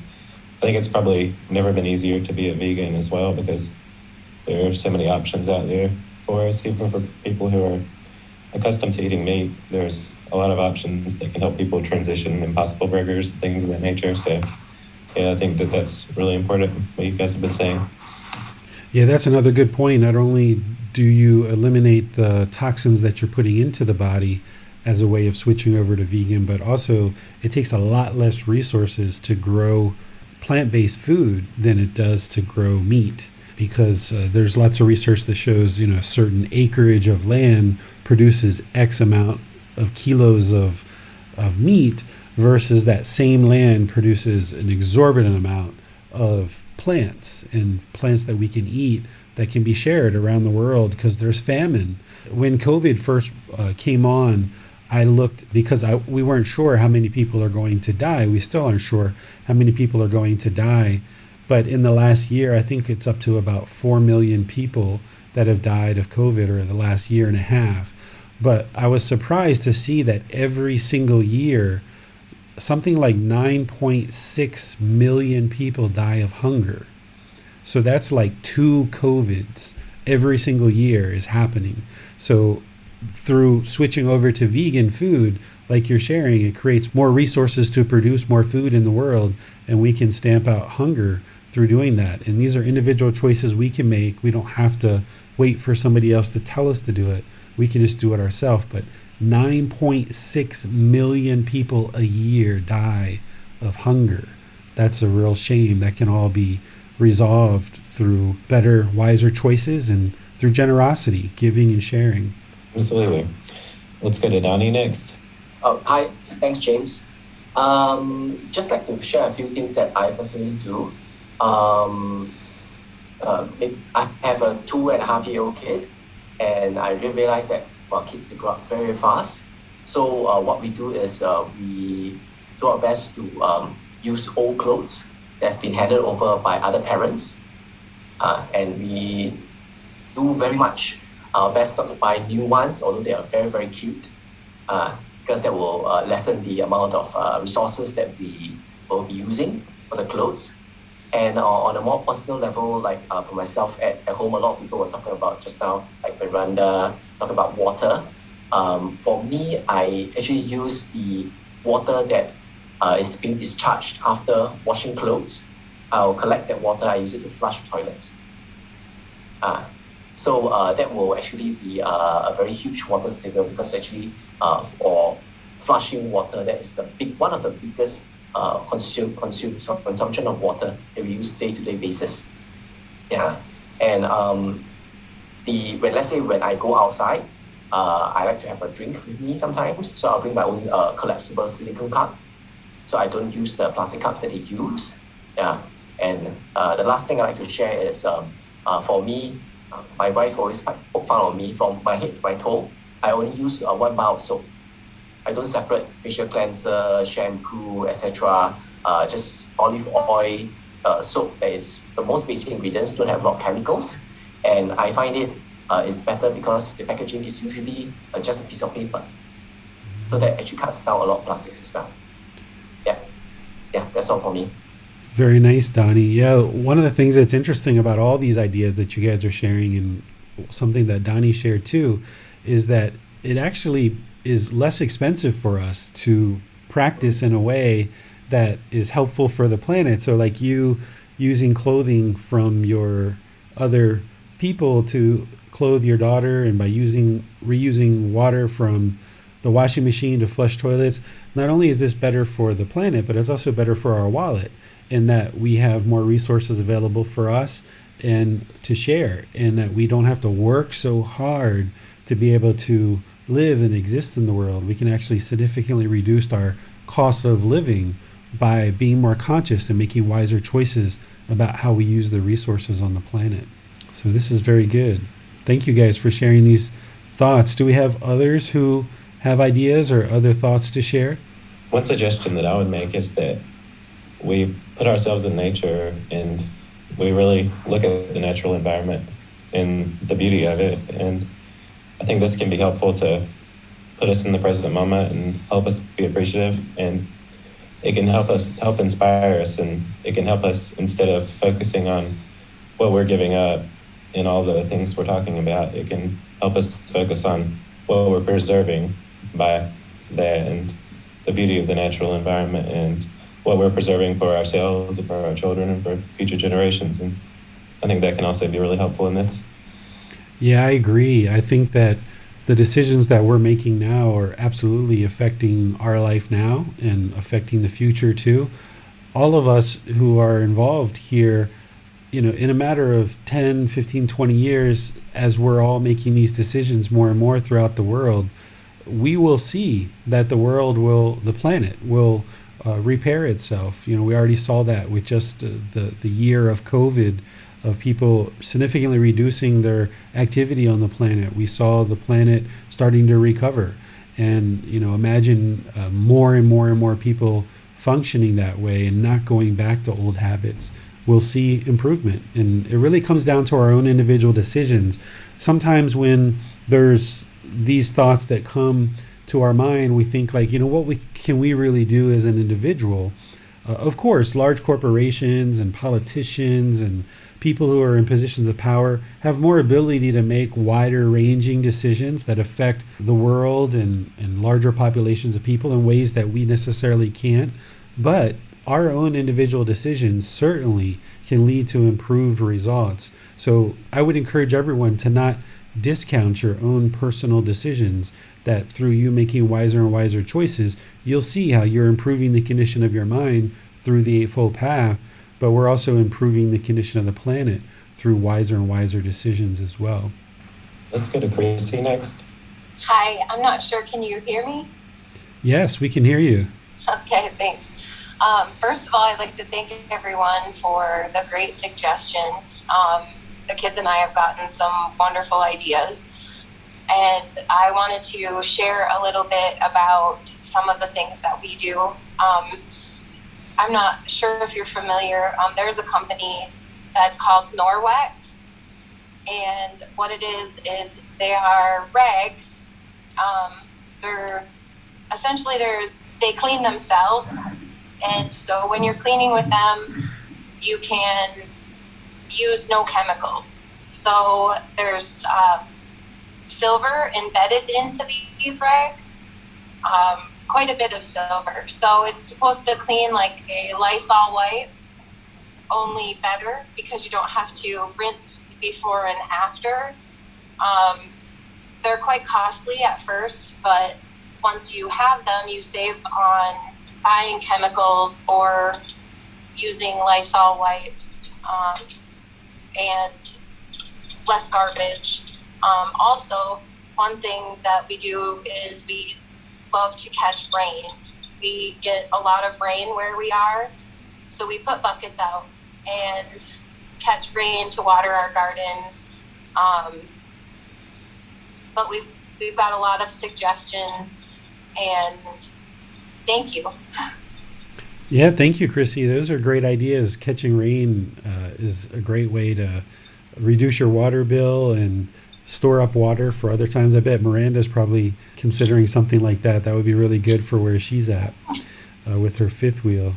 I think it's probably never been easier to be a vegan as well, because there are so many options out there for us, even for people who are accustomed to eating meat, there's a lot of options that can help people transition, Impossible Burgers, things of that nature. So yeah, I think that that's really important, what you guys have been saying. Yeah, that's another good point. Not only do you eliminate the toxins that you're putting into the body as a way of switching over to vegan, but also it takes a lot less resources to grow plant-based food than it does to grow meat, because there's lots of research that shows, a certain acreage of land produces X amount of kilos of meat versus that same land produces an exorbitant amount of plants, and plants that we can eat that can be shared around the world because there's famine. When COVID first came on, I looked because we weren't sure how many people are going to die. We still aren't sure how many people are going to die. But in the last year, I think it's up to about 4 million people that have died of COVID, or the last year and a half. But I was surprised to see that every single year, something like 9.6 million people die of hunger. So that's like 2 COVIDs every single year is happening. So through switching over to vegan food, like you're sharing, it creates more resources to produce more food in the world, and we can stamp out hunger through doing that. And these are individual choices we can make. We don't have to wait for somebody else to tell us to do it. We can just do it ourselves. But 9.6 million people a year die of hunger. That's a real shame. That can all be resolved through better, wiser choices and through generosity, giving and sharing. Absolutely. Let's go to Donnie next. Hi, thanks, James. Just like to share a few things that I personally do. I have a 2.5-year-old kid, and I really realized that kids, they grow up very, very fast. So what we do is we do our best to use old clothes that's been handed over by other parents, and we do very much our best not to buy new ones, although they are very, very cute, because that will lessen the amount of resources that we will be using for the clothes. And on a more personal level, like for myself at home, a lot of people were talking about just now, like Miranda, talk about water. For me, I actually use the water that is being discharged after washing clothes. I'll collect that water, I use it to flush toilets. So that will actually be a very huge water saver, because actually for flushing water, that is one of the biggest consumption of water that we use day-to-day basis. Yeah, and when I go outside, I like to have a drink with me sometimes, so I'll bring my own collapsible silicone cup, so I don't use the plastic cups that they use. Yeah, and the last thing I like to share is for me, my wife always poke fun on me from my head to my toe. I only use 1 bar of soap. I don't separate facial cleanser, shampoo, etc. Just olive oil, soap. That is the most basic ingredients, don't have a lot of chemicals. And I find it's better because the packaging is usually just a piece of paper. So that actually cuts down a lot of plastics as well. Yeah, that's all for me. Very nice, Donnie. Yeah, one of the things that's interesting about all these ideas that you guys are sharing, and something that Donnie shared too, is that it actually is less expensive for us to practice in a way that is helpful for the planet. So like you using clothing from your other people to clothe your daughter, and by reusing water from the washing machine to flush toilets, not only is this better for the planet, but it's also better for our wallet, in that we have more resources available for us and to share, and that we don't have to work so hard to be able to live and exist in the world. We can actually significantly reduce our cost of living by being more conscious and making wiser choices about how we use the resources on the planet. So this is very good. Thank you guys for sharing these thoughts. Do we have others who have ideas or other thoughts to share? One suggestion that I would make is that we put ourselves in nature and we really look at the natural environment and the beauty of it. And I think this can be helpful to put us in the present moment and help us be appreciative. And it can help inspire us, and it can help us, instead of focusing on what we're giving up and all the things we're talking about, it can help us focus on what we're preserving by that, and the beauty of the natural environment, and what we're preserving for ourselves and for our children and for future generations. And I think that can also be really helpful in this. Yeah, I agree. I think that the decisions that we're making now are absolutely affecting our life now and affecting the future too. All of us who are involved here, in a matter of 10, 15, 20 years, as we're all making these decisions more and more throughout the world, we will see that the planet will repair itself. We already saw that with just the year of COVID, of people significantly reducing their activity on the planet. We saw the planet starting to recover. And, imagine more and more and more people functioning that way and not going back to old habits. We'll see improvement. And it really comes down to our own individual decisions. Sometimes when there's these thoughts that come to our mind, we think like, what can we really do as an individual? Of course, large corporations and politicians and people who are in positions of power have more ability to make wider ranging decisions that affect the world and larger populations of people in ways that we necessarily can't. But our own individual decisions certainly can lead to improved results. So I would encourage everyone to not discount your own personal decisions, that through you making wiser and wiser choices, you'll see how you're improving the condition of your mind through the Eightfold Path, but we're also improving the condition of the planet through wiser and wiser decisions as well. Let's go to Chrissy next. Hi, I'm not sure, can you hear me? Yes, we can hear you. Okay, thanks. First of all, I'd like to thank everyone for the great suggestions. The kids and I have gotten some wonderful ideas. And I wanted to share a little bit about some of the things that we do. I'm not sure if you're familiar. There's a company that's called Norwex. And what it is they are rags. They're essentially, they clean themselves. And so when you're cleaning with them, you can use no chemicals. So there's silver embedded into these rags, quite a bit of silver. So it's supposed to clean like a Lysol wipe, only better because you don't have to rinse before and after. They're quite costly at first, but once you have them, you save on buying chemicals or using Lysol wipes, and less garbage. Also, one thing that we do is we love to catch rain. We get a lot of rain where we are, so we put buckets out and catch rain to water our garden. But we've got a lot of suggestions, and thank you. Yeah, thank you, Chrissy. Those are great ideas. Catching rain is a great way to reduce your water bill and store up water for other times. I bet Miranda's probably considering something like that. That would be really good for where she's at with her fifth wheel.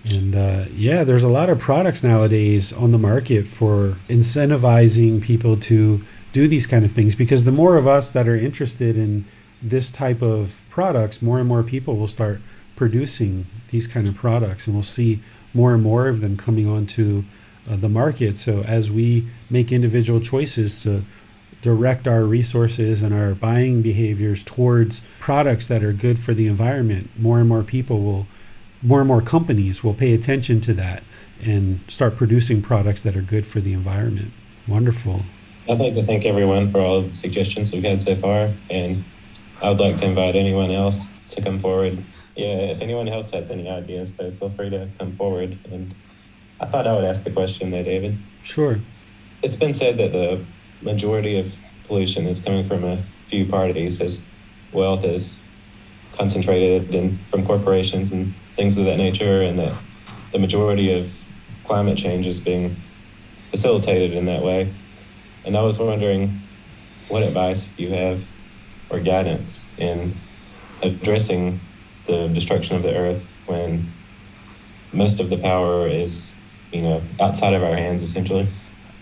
And there's a lot of products nowadays on the market for incentivizing people to do these kind of things, because the more of us that are interested in this type of products, more and more people will start producing these kind of products, and we'll see more and more of them coming onto the market. So as we make individual choices to direct our resources and our buying behaviors towards products that are good for the environment, more and more companies will pay attention to that and start producing products that are good for the environment. Wonderful. I'd like to thank everyone for all the suggestions we've had so far, and I would like to invite anyone else to come forward. Yeah, if anyone else has any ideas, though, feel free to come forward. And I thought I would ask a question there, David. Sure. It's been said that the majority of pollution is coming from a few parties, as wealth is concentrated from corporations and things of that nature, and that the majority of climate change is being facilitated in that way. And I was wondering what advice you have or guidance in addressing the destruction of the earth when most of the power is, outside of our hands, essentially.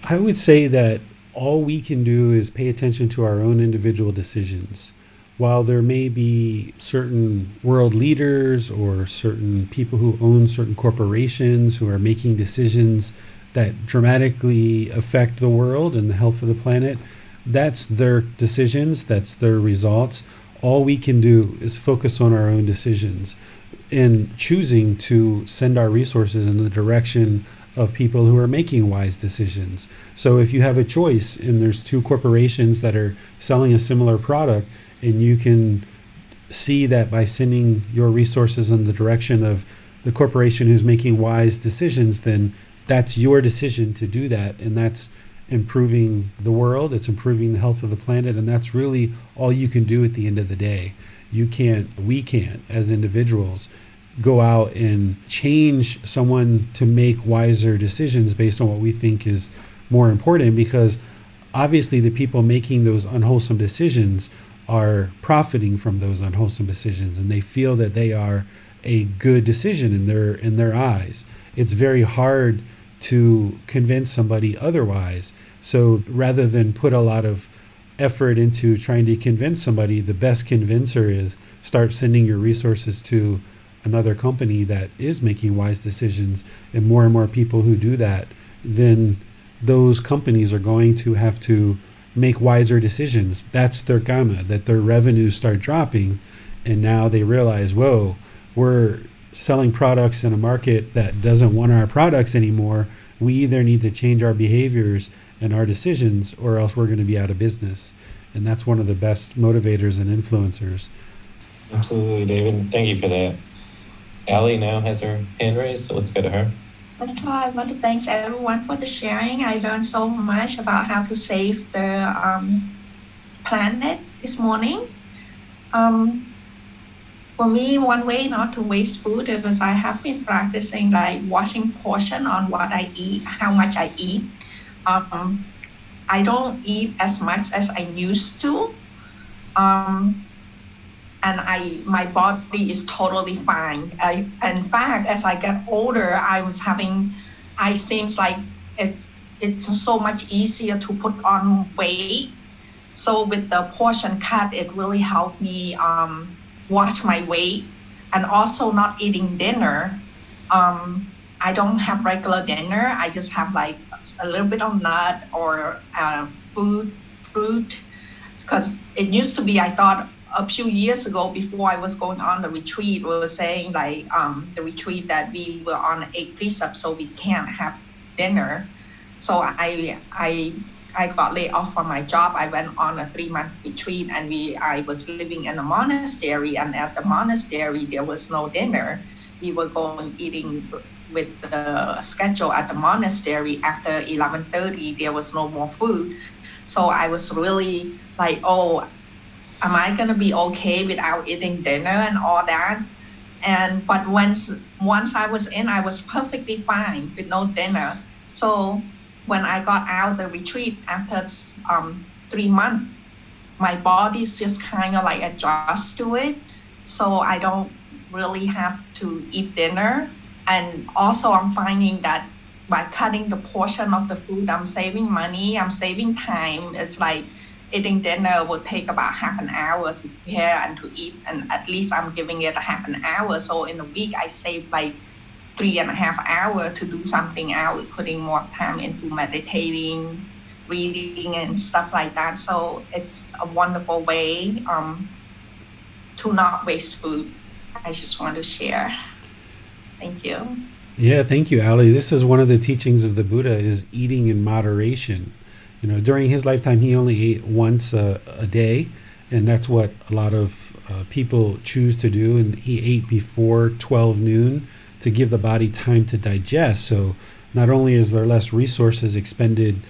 I would say that all we can do is pay attention to our own individual decisions. While there may be certain world leaders or certain people who own certain corporations who are making decisions that dramatically affect the world and the health of the planet, that's their decisions, that's their results. All we can do is focus on our own decisions and choosing to send our resources in the direction of people who are making wise decisions. So if you have a choice and there's two corporations that are selling a similar product, and you can see that by sending your resources in the direction of the corporation who's making wise decisions, then that's your decision to do that. And that's improving the world, it's improving the health of the planet, and that's really all you can do at the end of the day. We can't, as individuals, go out and change someone to make wiser decisions based on what we think is more important, because obviously the people making those unwholesome decisions are profiting from those unwholesome decisions, and they feel that they are a good decision in their eyes. It's very hard to convince somebody otherwise. So rather than put a lot of effort into trying to convince somebody, the best convincer is start sending your resources to another company that is making wise decisions, and more people who do that, then those companies are going to have to make wiser decisions. That's their karma, that their revenues start dropping, and now they realize, whoa, we're selling products in a market that doesn't want our products anymore. We either need to change our behaviors and our decisions, or else we're going to be out of business. And that's one of the best motivators and influencers. Absolutely, David. Thank you for that. Allie now has her hand raised, so let's go to her. First of all, I want to thank everyone for the sharing. I learned so much about how to save the planet this morning. For me, one way not to waste food is I have been practicing like watching portion on what I eat, how much I eat. I don't eat as much as I used to. And my body is totally fine. In fact, as I get older, I seems like it's so much easier to put on weight. So with the portion cut, it really helped me watch my weight, and also not eating dinner. I don't have regular dinner. I just have like a little bit of nut or fruit, because it used to be, I thought, a few years ago, before I was going on the retreat, we were saying like the retreat that we were on 8 precepts, so we can't have dinner. So I got laid off from my job. I went on a 3-month retreat, and I was living in a monastery, and at the monastery there was no dinner. We were going eating with the schedule at the monastery. After 11:30, there was no more food. So I was really like, oh, am I gonna be okay without eating dinner and all that? But once I was in, I was perfectly fine with no dinner. So when I got out of the retreat after 3 months, my body's just kind of like adjust to it. So I don't really have to eat dinner. And also I'm finding that by cutting the portion of the food, I'm saving money, I'm saving time. It's like eating dinner will take about half an hour to prepare and to eat, and at least I'm giving it a half an hour. So in a week, I save like 3.5 hours to do something else, putting more time into meditating, reading, and stuff like that. So it's a wonderful way to not waste food. I just want to share. Thank you. Yeah, thank you, Ali. This is one of the teachings of the Buddha, is eating in moderation. You know, during his lifetime, he only ate once a day, and that's what a lot of people choose to do. And he ate before 12 noon to give the body time to digest. So not only is there less resources expended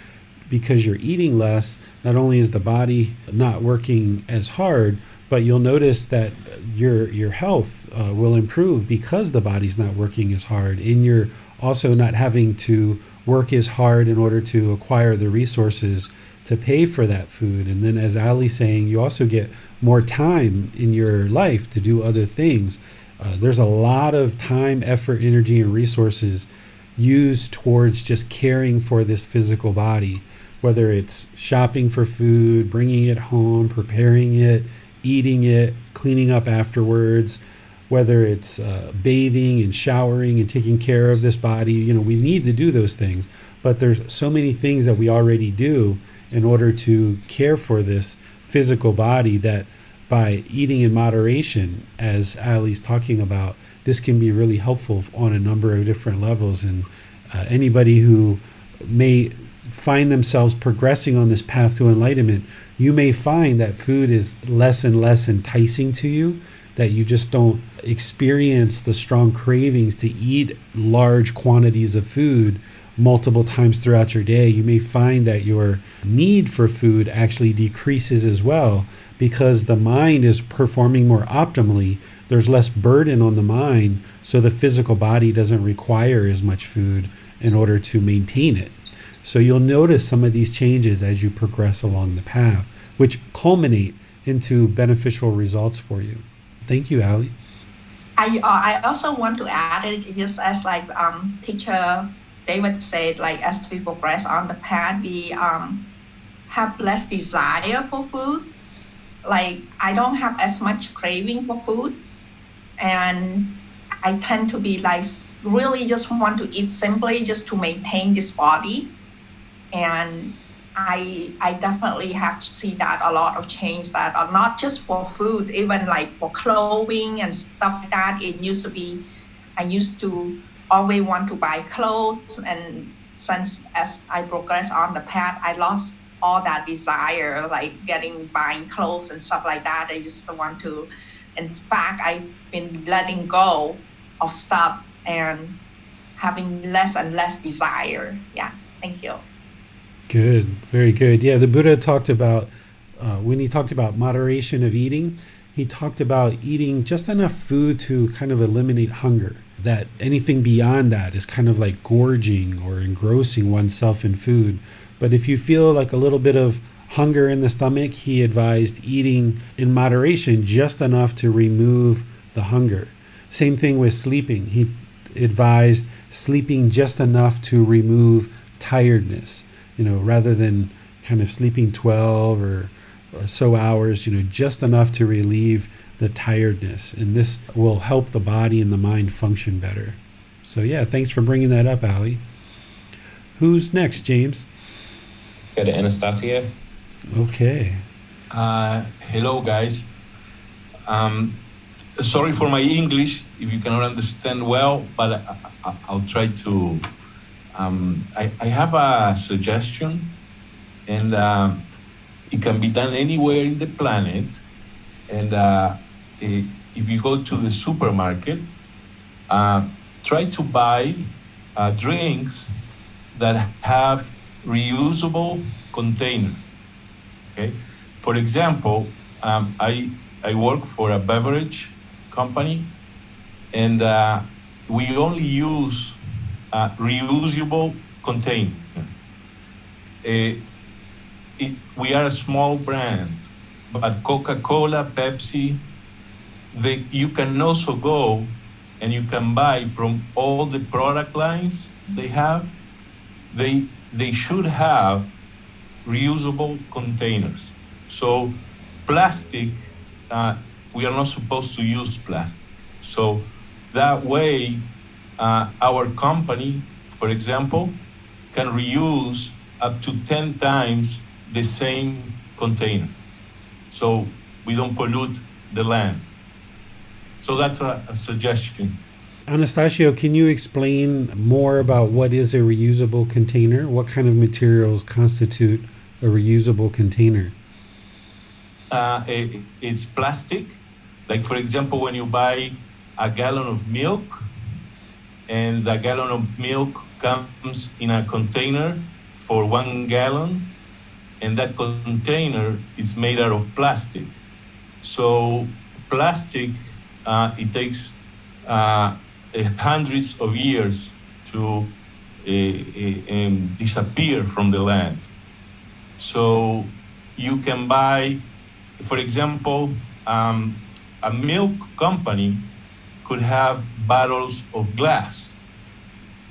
because you're eating less, not only is the body not working as hard, but you'll notice that your health will improve because the body's not working as hard, and you're also not having to work as hard in order to acquire the resources to pay for that food. And then, as Ali's saying, you also get more time in your life to do other things. There's a lot of time, effort, energy, and resources used towards just caring for this physical body. whether it's shopping for food, bringing it home, preparing it, eating it, cleaning up afterwards, whether it's bathing and showering and taking care of this body. We need to do those things, but there's so many things that we already do in order to care for this physical body that by eating in moderation, as Ali's talking about, this can be really helpful on a number of different levels. And anybody who may find themselves progressing on this path to enlightenment, you may find that food is less and less enticing to you, that you just don't experience the strong cravings to eat large quantities of food multiple times throughout your day. You may find that your need for food actually decreases as well, because the mind is performing more optimally. There's less burden on the mind, so the physical body doesn't require as much food in order to maintain it. So you'll notice some of these changes as you progress along the path, which culminate into beneficial results for you. Thank you, Ali. I also want to add it just as like teacher David said, like as we progress on the path, we have less desire for food. Like I don't have as much craving for food, and I tend to be like really just want to eat simply just to maintain this body. And I definitely have to see that a lot of change that are not just for food, even like for clothing and stuff like that. It used to be, I used to always want to buy clothes, and since as I progress on the path, I lost all that desire, like buying clothes and stuff like that. I just want to, in fact, I've been letting go of stuff and having less and less desire. Yeah, thank you. Good, very good. Yeah, the Buddha talked about, when he talked about moderation of eating, he talked about eating just enough food to kind of eliminate hunger. That anything beyond that is kind of like gorging or engrossing oneself in food. But if you feel like a little bit of hunger in the stomach, he advised eating in moderation just enough to remove the hunger. Same thing with sleeping. He advised sleeping just enough to remove tiredness. Rather than kind of sleeping 12 or so hours, just enough to relieve the tiredness. And this will help the body and the mind function better. So yeah, thanks for bringing that up, Ali. Who's next, James? Let's go to Anastasia. Okay. Hello, guys. Sorry for my English, if you cannot understand well, but I'll try to. I have a suggestion, and it can be done anywhere in the planet. And if you go to the supermarket, try to buy drinks that have reusable container. Okay. For example, I work for a beverage company, and we only use reusable container. We are a small brand, but Coca-Cola, Pepsi, you can also go and you can buy from all the product lines they have. They should have reusable containers. So plastic, we are not supposed to use plastic. So that way, our company, for example, can reuse up to 10 times the same container. So we don't pollute the land. So that's a suggestion. Anastasio, can you explain more about what is a reusable container? What kind of materials constitute a reusable container? It's plastic. Like, for example, when you buy a gallon of milk, and the gallon of milk comes in a container for 1 gallon, and that container is made out of plastic. So plastic, it takes hundreds of years to disappear from the land. So you can buy, for example, a milk company could have bottles of glass,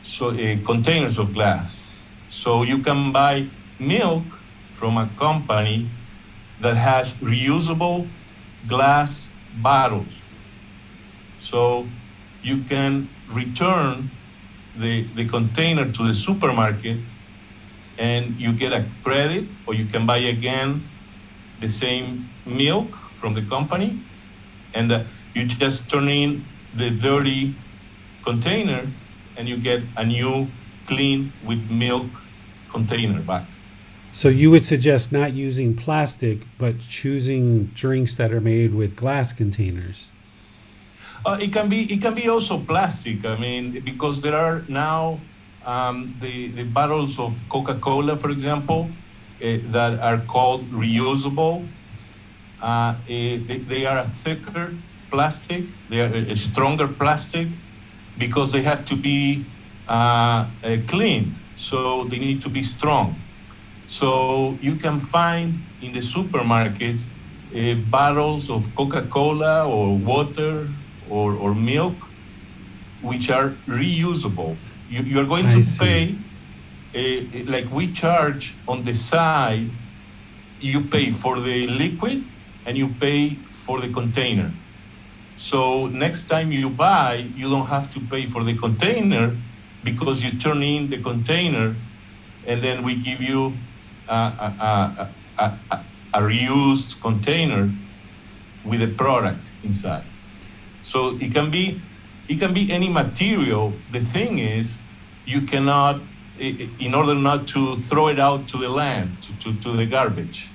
so containers of glass. So you can buy milk from a company that has reusable glass bottles. So you can return the container to the supermarket and you get a credit, or you can buy again the same milk from the company, and you just turn in the dirty container and you get a new clean with milk container back. So you would suggest not using plastic, but choosing drinks that are made with glass containers. It can be also plastic. I mean, because there are now the bottles of Coca-Cola, for example, that are called reusable. They are a thicker plastic. They are a stronger plastic because they have to be cleaned. So they need to be strong. So you can find in the supermarkets bottles of Coca-Cola or water or milk, which are reusable. You are going to pay, like we charge on the side, you pay for the liquid and you pay for the container. So next time you buy, you don't have to pay for the container because you turn in the container and then we give you a reused container with a product inside. So it can be any material. The thing is, you cannot, in order not to throw it out to the land, to the garbage.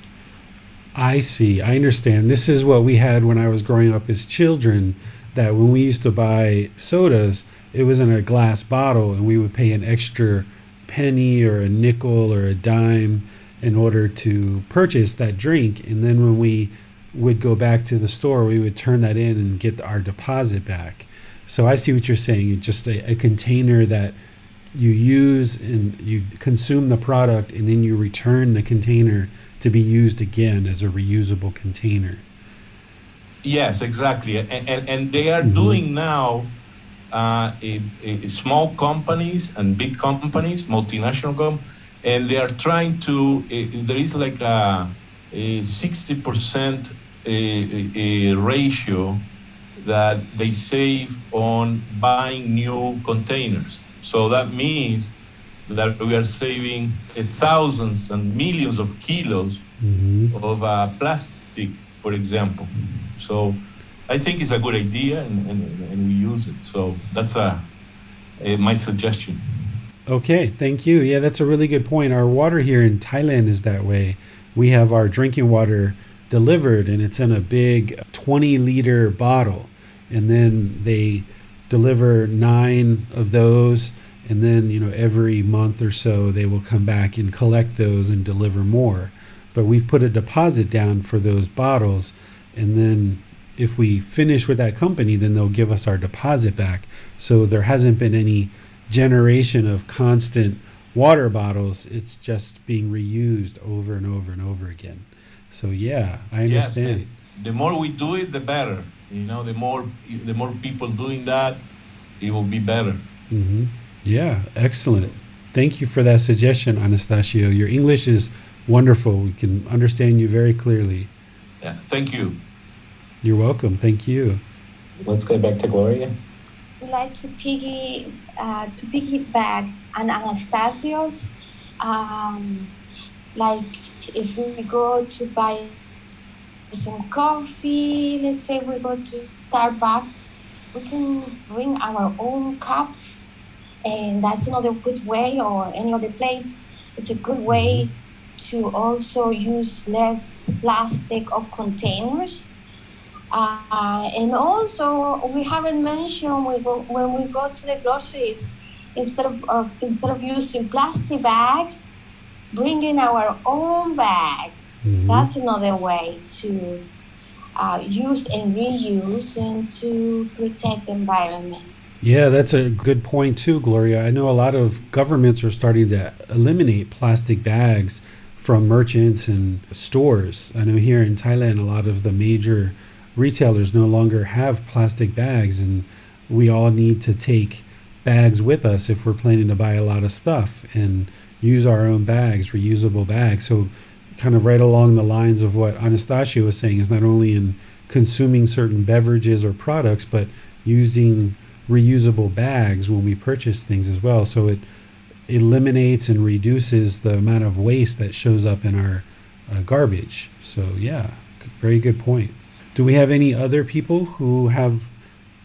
I see. I understand. This is what we had when I was growing up as children, that when we used to buy sodas, it was in a glass bottle and we would pay an extra penny or a nickel or a dime in order to purchase that drink. And then when we would go back to the store, we would turn that in and get our deposit back. So I see what you're saying. It's just a container that you use and you consume the product and then you return the container to be used again as a reusable container. Yes, exactly. And they are doing now small companies and big companies, multinational companies, and they are trying to, there is like a 60% ratio that they save on buying new containers. So that means that we are saving thousands and millions of kilos of plastic, for example. So I think it's a good idea and we use it. So that's my suggestion. Okay, thank you. Yeah, that's a really good point. Our water here in Thailand is that way. We have our drinking water delivered and it's in a big 20-liter bottle. And then they deliver 9 of those. And then, every month or so, they will come back and collect those and deliver more. But we've put a deposit down for those bottles. And then if we finish with that company, then they'll give us our deposit back. So there hasn't been any generation of constant water bottles. It's just being reused over and over and over again. So yeah, I understand. Yes, the more we do it, the better. The more people doing that, it will be better. Mm-hmm. Yeah, excellent. Thank you for that suggestion, Anastasio. Your English is wonderful. We can understand you very clearly. Yeah, thank you. You're welcome. Thank you. Let's go back to Gloria. I'd like to piggyback on Anastasio's. Like if we go to buy some coffee, let's say we go to Starbucks, we can bring our own cups, and that's another good way, or any other place is a good way to also use less plastic or containers. And also, we haven't mentioned when we go to the groceries, instead of using plastic bags, bringing our own bags. That's another way to use and reuse and to protect the environment. Yeah, that's a good point too, Gloria. I know a lot of governments are starting to eliminate plastic bags from merchants and stores. I know here in Thailand, a lot of the major retailers no longer have plastic bags, and we all need to take bags with us if we're planning to buy a lot of stuff, and use our own bags, reusable bags. So kind of right along the lines of what Anastasia was saying, is not only in consuming certain beverages or products, but using reusable bags when we purchase things as well. So it eliminates and reduces the amount of waste that shows up in our garbage. So yeah, very good point. Do we have any other people who have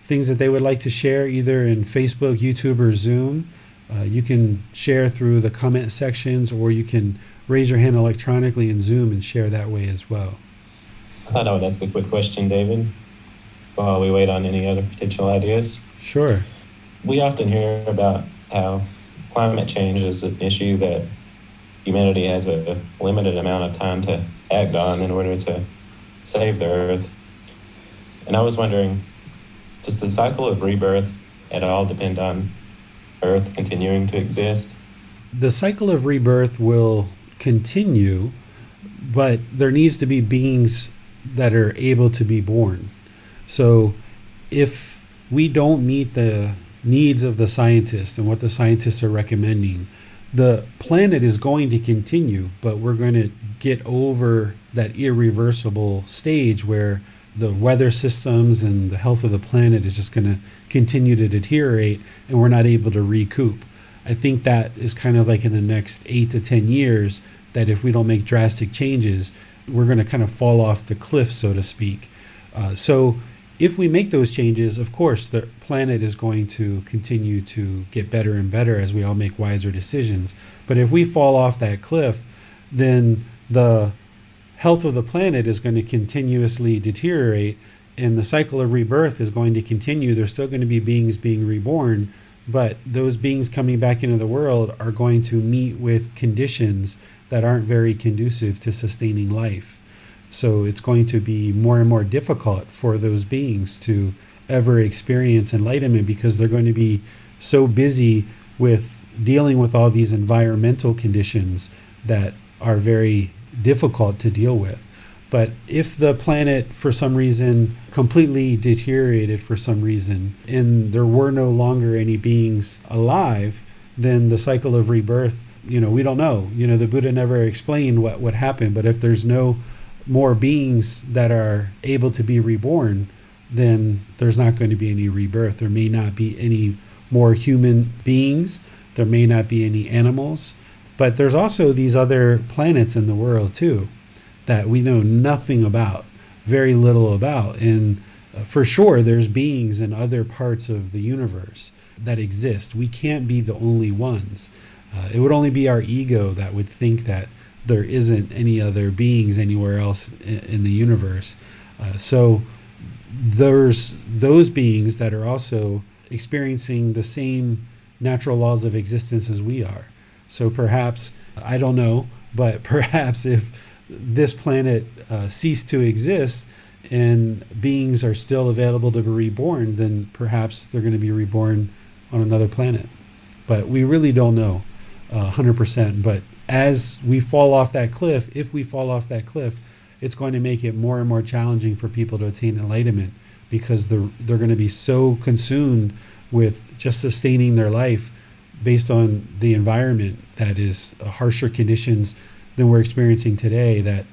things that they would like to share, either in Facebook, YouTube, or Zoom? You can share through the comment sections, or you can raise your hand electronically in Zoom and share that way as well. I thought I would ask a quick question, David, while we wait on any other potential ideas. Sure. We often hear about how climate change is an issue that humanity has a limited amount of time to act on in order to save the Earth. And I was wondering, does the cycle of rebirth at all depend on Earth continuing to exist? The cycle of rebirth will continue, but there needs to be beings that are able to be born. So if we don't meet the needs of the scientists and what the scientists are recommending, the planet is going to continue, but we're going to get over that irreversible stage where the weather systems and the health of the planet is just going to continue to deteriorate, and we're not able to recoup. I think that is kind of like in the next 8 to 10 years, that if we don't make drastic changes, we're going to kind of fall off the cliff, so to speak. So if we make those changes, of course, the planet is going to continue to get better and better as we all make wiser decisions. But if we fall off that cliff, then the health of the planet is going to continuously deteriorate, and the cycle of rebirth is going to continue. There's still going to be beings being reborn, but those beings coming back into the world are going to meet with conditions that aren't very conducive to sustaining life. So it's going to be more and more difficult for those beings to ever experience enlightenment, because they're going to be so busy with dealing with all these environmental conditions that are very difficult to deal with. But if the planet for some reason completely deteriorated for some reason, and there were no longer any beings alive, then the cycle of rebirth, we don't know. The Buddha never explained what would happen. But if there's no more beings that are able to be reborn, then there's not going to be any rebirth. There may not be any more human beings. There may not be any animals. But there's also these other planets in the world too that we know nothing about, very little about. And for sure, there's beings in other parts of the universe that exist. We can't be the only ones. It would only be our ego that would think that there isn't any other beings anywhere else in the universe. So there's those beings that are also experiencing the same natural laws of existence as we are. So perhaps, I don't know, but perhaps if this planet ceased to exist and beings are still available to be reborn, then perhaps they're going to be reborn on another planet. But we really don't know 100%. But as we fall off that cliff, if we fall off that cliff, it's going to make it more and more challenging for people to attain enlightenment, because they're going to be so consumed with just sustaining their life based on the environment that is harsher conditions than we're experiencing today, that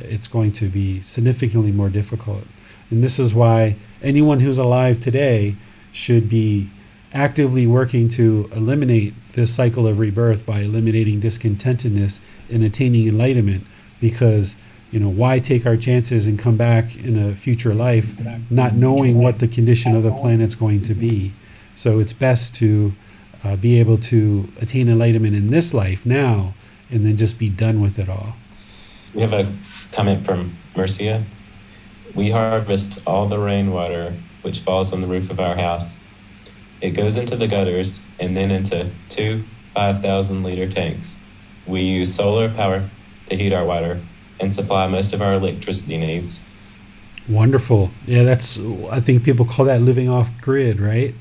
it's going to be significantly more difficult. And this is why anyone who's alive today should be actively working to eliminate this cycle of rebirth by eliminating discontentedness and attaining enlightenment, because why take our chances and come back in a future life not knowing what the condition of the planet's going to be. So it's best to be able to attain enlightenment in this life now, and then just be done with it all. We have a comment from Mercia. We harvest all the rainwater which falls on the roof of our house. It goes into the gutters and then into 2 5,000-liter tanks. We use solar power to heat our water and supply most of our electricity needs. Wonderful. Yeah, I think people call that living off grid, right?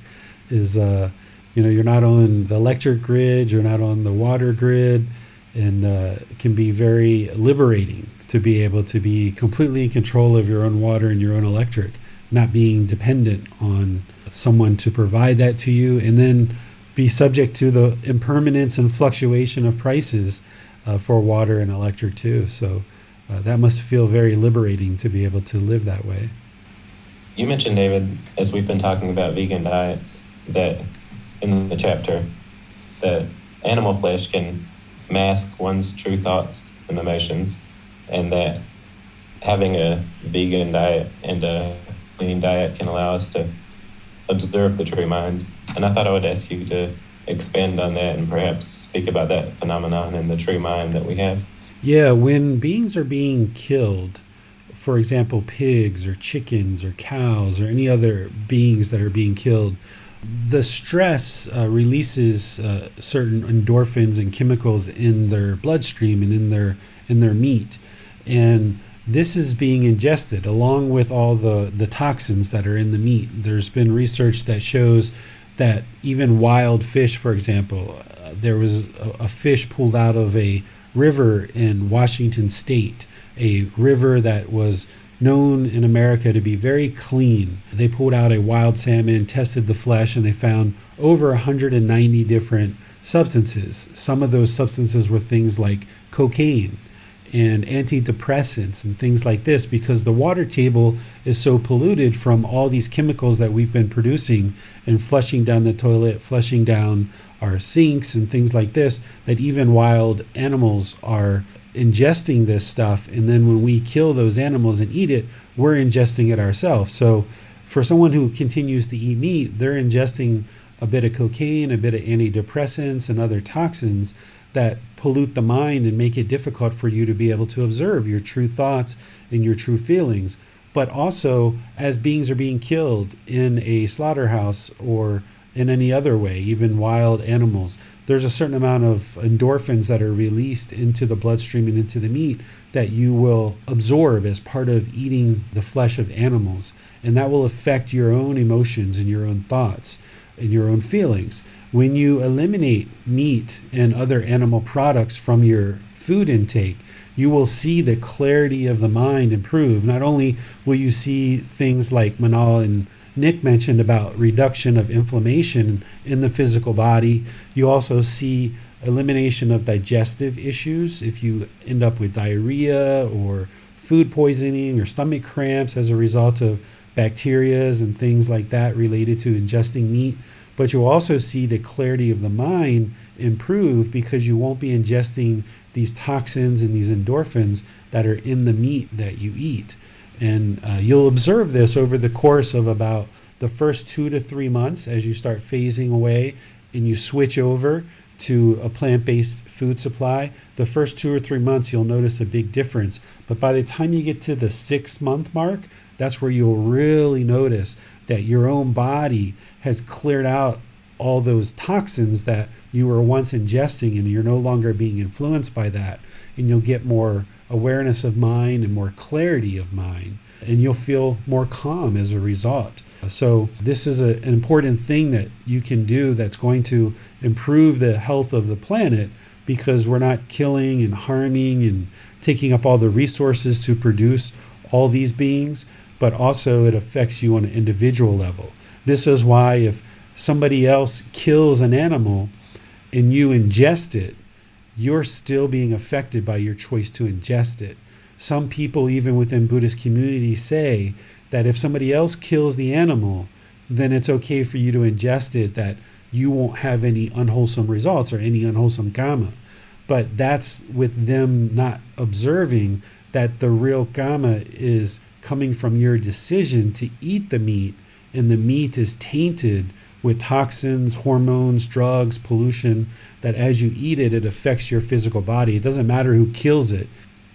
You're not on the electric grid, you're not on the water grid, and it can be very liberating to be able to be completely in control of your own water and your own electric, not being dependent on someone to provide that to you, and then be subject to the impermanence and fluctuation of prices for water and electric too. So that must feel very liberating to be able to live that way. You mentioned, David, as we've been talking about vegan diets, that in the chapter, that animal flesh can mask one's true thoughts and emotions, and that having a vegan diet and a clean diet can allow us to observe the true mind. And I thought I would ask you to expand on that and perhaps speak about that phenomenon and the true mind that we have. Yeah, when beings are being killed, for example, pigs or chickens or cows or any other beings that are being killed, the stress releases certain endorphins and chemicals in their bloodstream and in their meat, and this is being ingested along with all the toxins that are in the meat. There's been research that shows that even wild fish, for example, there was a fish pulled out of a river in Washington State, a river that was known in America to be very clean. They pulled out a wild salmon, tested the flesh, and they found over 190 different substances. Some of those substances were things like cocaine and antidepressants and things like this, because the water table is so polluted from all these chemicals that we've been producing and flushing down the toilet, flushing down our sinks and things like this, that even wild animals are ingesting this stuff. And then when we kill those animals and eat it, we're ingesting it ourselves. So for someone who continues to eat meat, they're ingesting a bit of cocaine, a bit of antidepressants and other toxins that pollute the mind and make it difficult for you to be able to observe your true thoughts and your true feelings. But also, as beings are being killed in a slaughterhouse or in any other way, even wild animals, there's a certain amount of endorphins that are released into the bloodstream and into the meat that you will absorb as part of eating the flesh of animals. And that will affect your own emotions and your own thoughts and your own feelings. When you eliminate meat and other animal products from your food intake, you will see the clarity of the mind improve. Not only will you see things like Manal and Nick mentioned about reduction of inflammation in the physical body, you also see elimination of digestive issues. If you end up with diarrhea or food poisoning or stomach cramps as a result of bacterias and things like that related to ingesting meat, but you'll also see the clarity of the mind improve because you won't be ingesting these toxins and these endorphins that are in the meat that you eat. And you'll observe this over the course of about the first 2 to 3 months as you start phasing away and you switch over to a plant-based food supply. The first 2 or 3 months, you'll notice a big difference. But by the time you get to the 6-month mark, that's where you'll really notice that your own body has cleared out all those toxins that you were once ingesting, and you're no longer being influenced by that. And you'll get more awareness of mind and more clarity of mind, and you'll feel more calm as a result. So this is an important thing that you can do that's going to improve the health of the planet, because we're not killing and harming and taking up all the resources to produce all these beings, but also it affects you on an individual level. This is why if somebody else kills an animal and you ingest it, you're still being affected by your choice to ingest it. Some people, even within Buddhist communities, say that if somebody else kills the animal, then it's okay for you to ingest it, that you won't have any unwholesome results or any unwholesome karma. But that's with them not observing that the real karma is coming from your decision to eat the meat, and the meat is tainted with toxins, hormones, drugs, pollution, that as you eat it, it affects your physical body. It doesn't matter who kills it.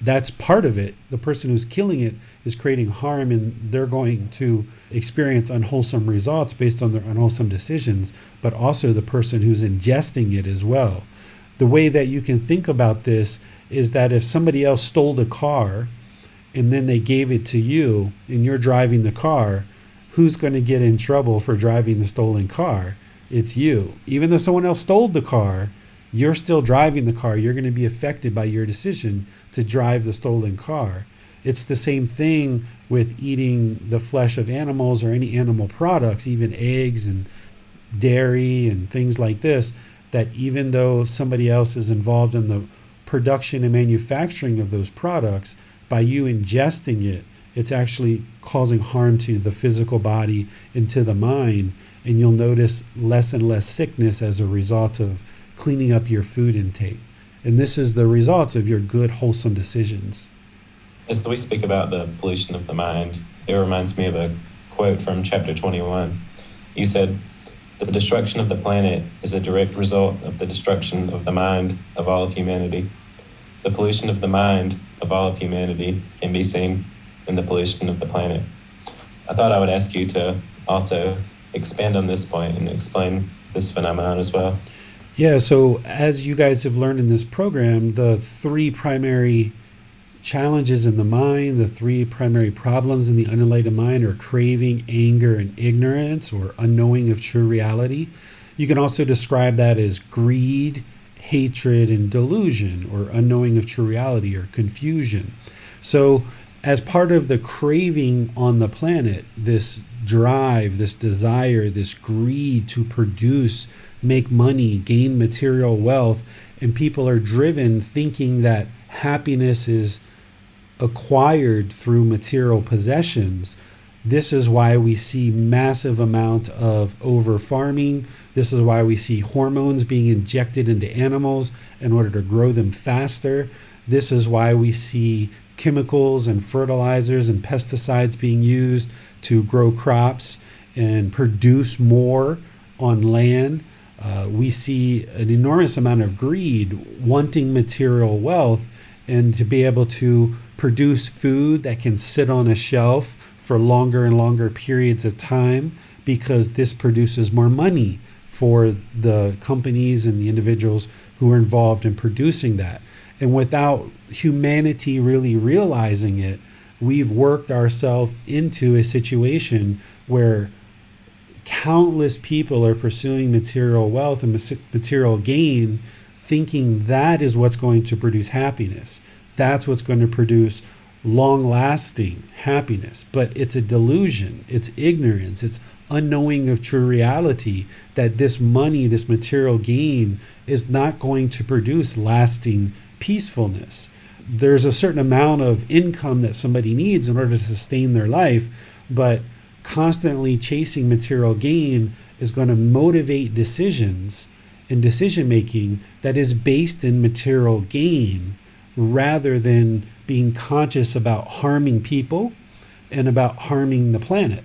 That's part of it. The person who's killing it is creating harm, and they're going to experience unwholesome results based on their unwholesome decisions, but also the person who's ingesting it as well. The way that you can think about this is that if somebody else stole a car and then they gave it to you and you're driving the car, who's going to get in trouble for driving the stolen car? It's you. Even though someone else stole the car, you're still driving the car. You're going to be affected by your decision to drive the stolen car. It's the same thing with eating the flesh of animals or any animal products, even eggs and dairy and things like this, that even though somebody else is involved in the production and manufacturing of those products, by you ingesting it, it's actually causing harm to the physical body and to the mind. And you'll notice less and less sickness as a result of cleaning up your food intake. And this is the results of your good, wholesome decisions. As we speak about the pollution of the mind, it reminds me of a quote from chapter 21. You said, "The destruction of the planet is a direct result of the destruction of the mind of all of humanity. The pollution of the mind of all of humanity can be seen in the pollution of the planet." I thought I would ask you to also expand on this point and explain this phenomenon as well. Yeah, so as you guys have learned in this program, the three primary challenges in the mind, the three primary problems in the unenlightened mind are craving, anger, and ignorance, or unknowing of true reality. You can also describe that as greed, hatred, and delusion, or unknowing of true reality, or confusion. So as part of the craving on the planet, this drive, this desire, this greed to produce, make money, gain material wealth, and people are driven thinking that happiness is acquired through material possessions. This is why we see massive amount of over farming. This is why we see hormones being injected into animals in order to grow them faster. This is why we see chemicals and fertilizers and pesticides being used to grow crops and produce more on land. We see an enormous amount of greed, wanting material wealth, and to be able to produce food that can sit on a shelf for longer and longer periods of time, because this produces more money for the companies and the individuals who are involved in producing that. And without humanity really realizing it, we've worked ourselves into a situation where countless people are pursuing material wealth and material gain, thinking that is what's going to produce happiness. That's what's going to produce long-lasting happiness. But it's a delusion, it's ignorance, it's unknowing of true reality, that this money, this material gain, is not going to produce lasting peacefulness. There's a certain amount of income that somebody needs in order to sustain their life, but constantly chasing material gain is going to motivate decisions and decision making that is based in material gain, rather than being conscious about harming people and about harming the planet.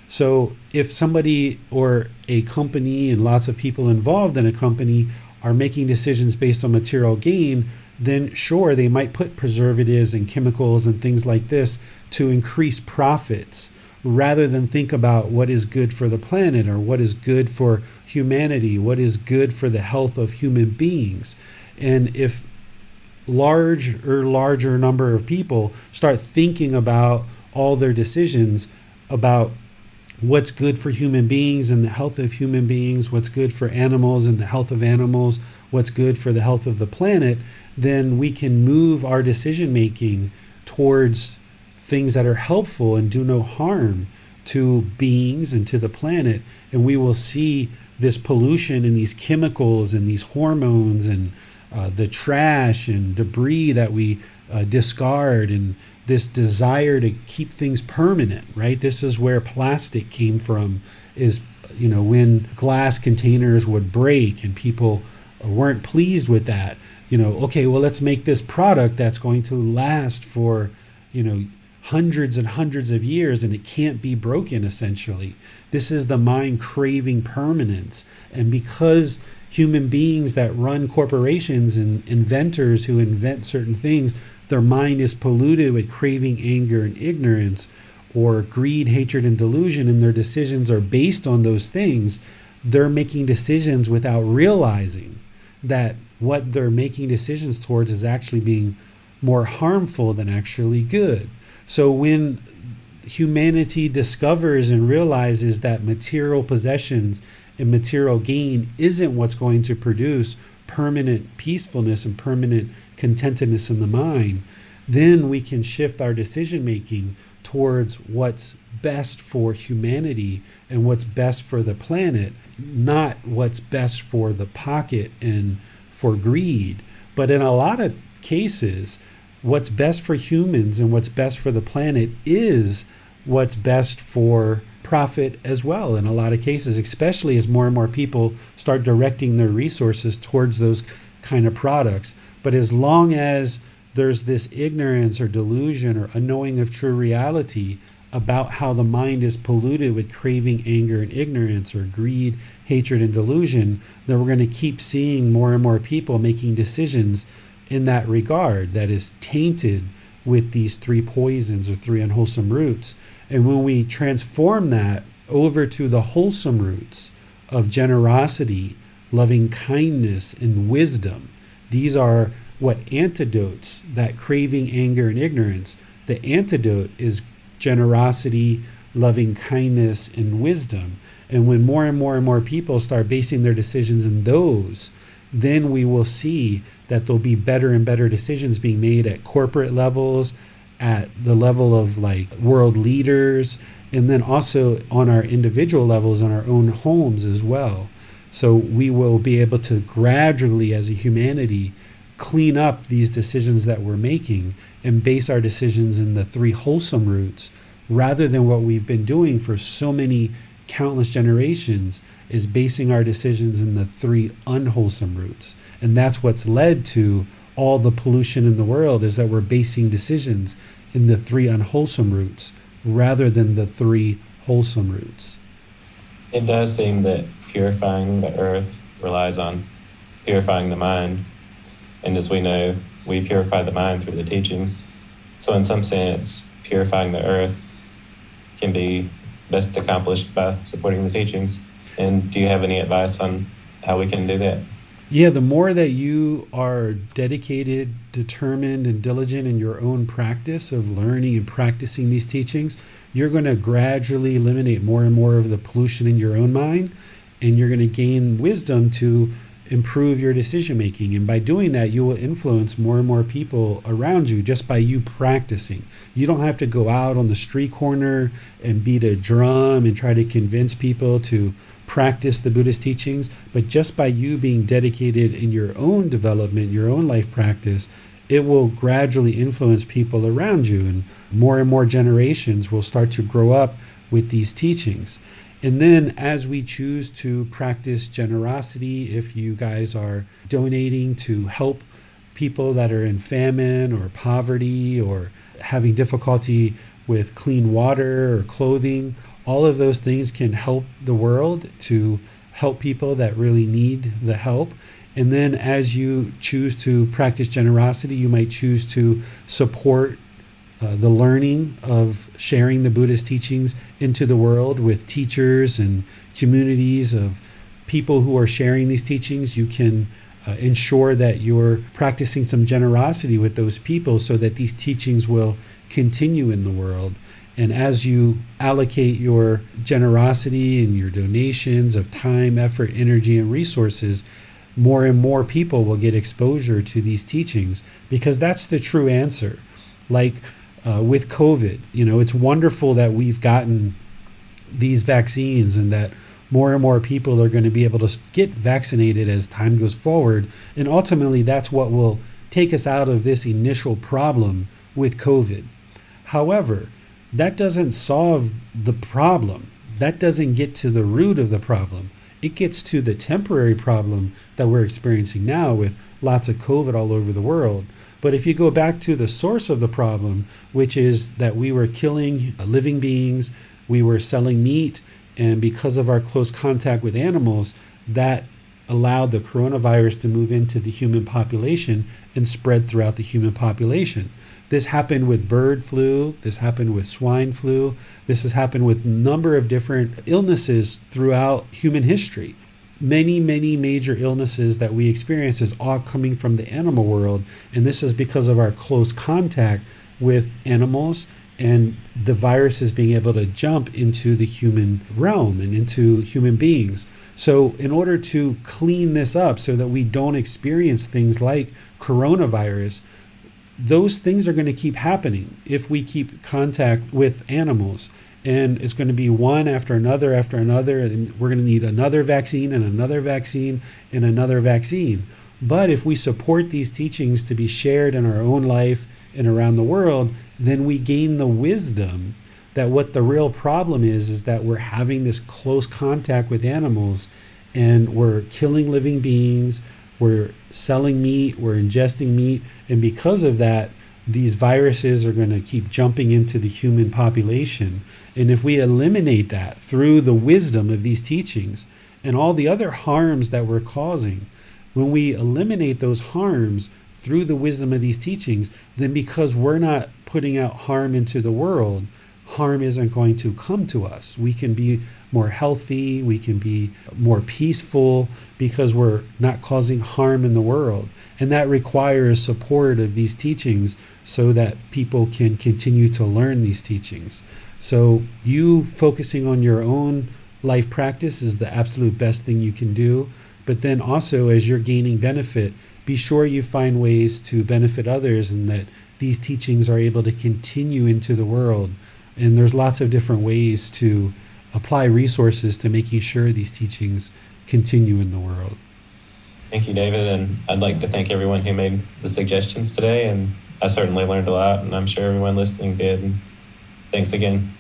So if somebody or a company and lots of people involved in a company are making decisions based on material gain, then sure, they might put preservatives and chemicals and things like this to increase profits, rather than think about what is good for the planet, or what is good for humanity, what is good for the health of human beings. And if larger number of people start thinking about all their decisions about what's good for human beings and the health of human beings, what's good for animals and the health of animals, what's good for the health of the planet, then we can move our decision making towards things that are helpful and do no harm to beings and to the planet. And we will see this pollution and these chemicals and these hormones and the trash and debris that we discard, and this desire to keep things permanent, right? This is where plastic came from, is, when glass containers would break and people weren't pleased with that, okay, well, let's make this product that's going to last for, hundreds and hundreds of years, and it can't be broken, essentially. This is the mind craving permanence. And because human beings that run corporations and inventors who invent certain things, their mind is polluted with craving, anger, and ignorance, or greed, hatred, and delusion, and their decisions are based on those things, they're making decisions without realizing that what they're making decisions towards is actually being more harmful than actually good. So when humanity discovers and realizes that material possessions and material gain isn't what's going to produce permanent peacefulness and permanent contentedness in the mind, then we can shift our decision making towards what's best for humanity and what's best for the planet, not what's best for the pocket and for greed. But in a lot of cases, what's best for humans and what's best for the planet is what's best for profit as well in a lot of cases, especially as more and more people start directing their resources towards those kind of products. But as long as there's this ignorance or delusion or unknowing of true reality about how the mind is polluted with craving, anger, and ignorance, or greed, hatred, and delusion, then we're going to keep seeing more and more people making decisions in that regard that is tainted with these three poisons or three unwholesome roots. And when we transform that over to the wholesome roots of generosity, loving kindness, and wisdom, these are what antidotes that craving, anger, and ignorance. The antidote is generosity, loving kindness, and wisdom. And when more and more and more people start basing their decisions in those, then we will see that there'll be better and better decisions being made at corporate levels, at the level of like world leaders, and then also on our individual levels in our own homes as well. So we will be able to gradually, as a humanity, clean up these decisions that we're making and base our decisions in the three wholesome roots, rather than what we've been doing for so many countless generations, is basing our decisions in the three unwholesome roots. And that's what's led to all the pollution in the world, is that we're basing decisions in the three unwholesome roots rather than the three wholesome roots. It does seem that purifying the earth relies on purifying the mind. And as we know, we purify the mind through the teachings. So in some sense, purifying the earth can be best accomplished by supporting the teachings. And do you have any advice on how we can do that? Yeah, the more that you are dedicated, determined, and diligent in your own practice of learning and practicing these teachings, you're going to gradually eliminate more and more of the pollution in your own mind, and you're going to gain wisdom to improve your decision making. And by doing that, you will influence more and more people around you just by you practicing. You don't have to go out on the street corner and beat a drum and try to convince people to practice the Buddhist teachings, but just by you being dedicated in your own development, your own life practice, it will gradually influence people around you, and more generations will start to grow up with these teachings. And then as we choose to practice generosity, if you guys are donating to help people that are in famine or poverty or having difficulty with clean water or clothing, all of those things can help the world to help people that really need the help. And then as you choose to practice generosity, you might choose to support the learning of sharing the Buddhist teachings into the world with teachers and communities of people who are sharing these teachings. You can ensure that you're practicing some generosity with those people so that these teachings will continue in the world. And as you allocate your generosity and your donations of time, effort, energy, and resources, more and more people will get exposure to these teachings, because that's the true answer. Like with COVID, it's wonderful that we've gotten these vaccines and that more and more people are going to be able to get vaccinated as time goes forward. And ultimately, that's what will take us out of this initial problem with COVID. However, that doesn't solve the problem. That doesn't get to the root of the problem. It gets to the temporary problem that we're experiencing now with lots of COVID all over the world. But if you go back to the source of the problem, which is that we were killing living beings, we were selling meat, and because of our close contact with animals, that allowed the coronavirus to move into the human population and spread throughout the human population. This happened with bird flu, this happened with swine flu, this has happened with a number of different illnesses throughout human history. Many major illnesses that we experience is all coming from the animal world, and this is because of our close contact with animals and the viruses being able to jump into the human realm and into human beings. So in order to clean this up so that we don't experience things like coronavirus, those things are going to keep happening if we keep contact with animals. And it's going to be one after another, and we're going to need another vaccine and another vaccine and another vaccine. But if we support these teachings to be shared in our own life and around the world, then we gain the wisdom that what the real problem is that we're having this close contact with animals, and we're killing living beings, we're selling meat, we're ingesting meat, and because of that, these viruses are going to keep jumping into the human population. And if we eliminate that through the wisdom of these teachings and all the other harms that we're causing, when we eliminate those harms through the wisdom of these teachings, then because we're not putting out harm into the world, harm isn't going to come to us. We can be more healthy, we can be more peaceful because we're not causing harm in the world. And that requires support of these teachings so that people can continue to learn these teachings. So you focusing on your own life practice is the absolute best thing you can do. But then also, as you're gaining benefit, be sure you find ways to benefit others and that these teachings are able to continue into the world. And there's lots of different ways to apply resources to making sure these teachings continue in the world. Thank you, David. And I'd like to thank everyone who made the suggestions today. And I certainly learned a lot, and I'm sure everyone listening did. And thanks again.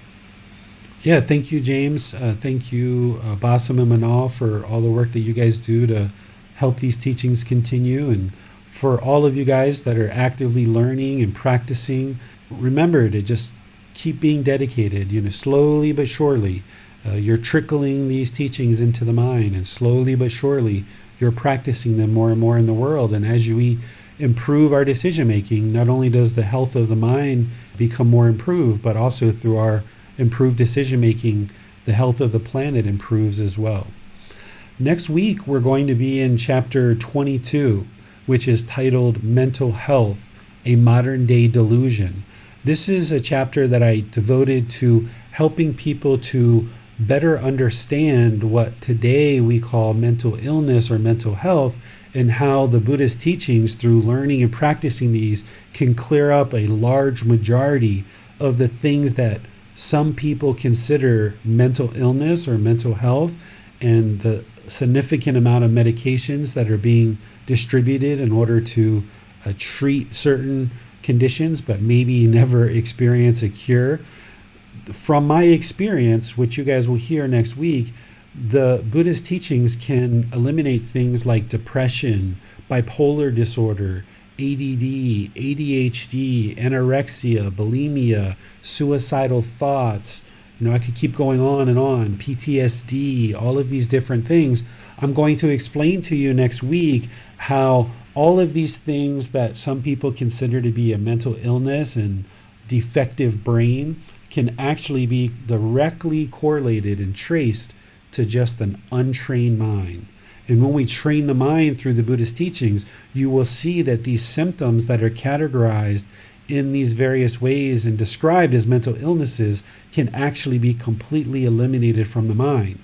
Yeah, thank you, James. Thank you, Bassam and Manal, for all the work that you guys do to help these teachings continue. And for all of you guys that are actively learning and practicing, remember to just keep being dedicated, slowly but surely. You're trickling these teachings into the mind, and slowly but surely you're practicing them more and more in the world. And as we improve our decision making, not only does the health of the mind become more improved, but also through our improved decision making, the health of the planet improves as well. Next week, we're going to be in chapter 22, which is titled Mental Health, a Modern Day Delusion. This is a chapter that I devoted to helping people to better understand what today we call mental illness or mental health, and how the Buddha's teachings, through learning and practicing these, can clear up a large majority of the things that some people consider mental illness or mental health, and the significant amount of medications that are being distributed in order to treat certain conditions, but maybe never experience a cure. From my experience, which you guys will hear next week, the Buddha's teachings can eliminate things like depression, bipolar disorder, ADD, ADHD, anorexia, bulimia, suicidal thoughts. I could keep going on and on, PTSD, all of these different things. I'm going to explain to you next week how all of these things that some people consider to be a mental illness and defective brain can actually be directly correlated and traced to just an untrained mind. And when we train the mind through the Buddhist teachings, you will see that these symptoms that are categorized in these various ways and described as mental illnesses can actually be completely eliminated from the mind.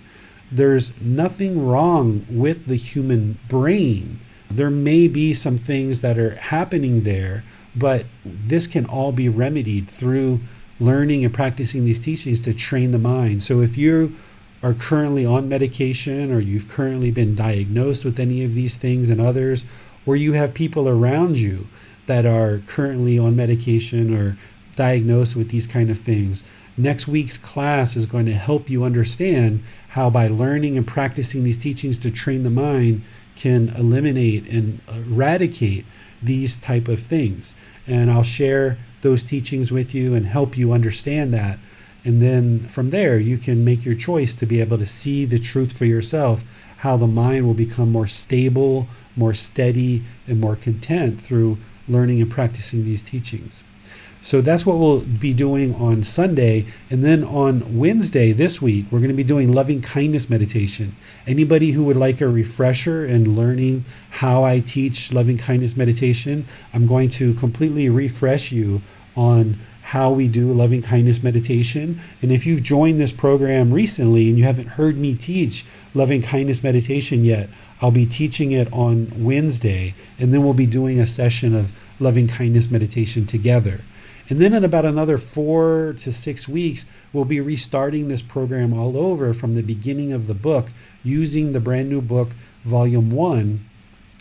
There's nothing wrong with the human brain. There may be some things that are happening there, but this can all be remedied through learning and practicing these teachings to train the mind. So if you are currently on medication, or you've currently been diagnosed with any of these things and others, or you have people around you that are currently on medication or diagnosed with these kind of things, next week's class is going to help you understand how, by learning and practicing these teachings to train the mind, can eliminate and eradicate these type of things. And I'll share those teachings with you and help you understand that. And then from there, you can make your choice to be able to see the truth for yourself, how the mind will become more stable, more steady, and more content through learning and practicing these teachings. So that's what we'll be doing on Sunday. And then on Wednesday this week, we're going to be doing loving kindness meditation. Anybody who would like a refresher in learning how I teach loving kindness meditation, I'm going to completely refresh you on how we do loving kindness meditation. And if you've joined this program recently and you haven't heard me teach loving kindness meditation yet, I'll be teaching it on Wednesday, and then we'll be doing a session of loving kindness meditation together. And then in about another 4 to 6 weeks, we'll be restarting this program all over from the beginning of the book using the brand new book, Volume 1,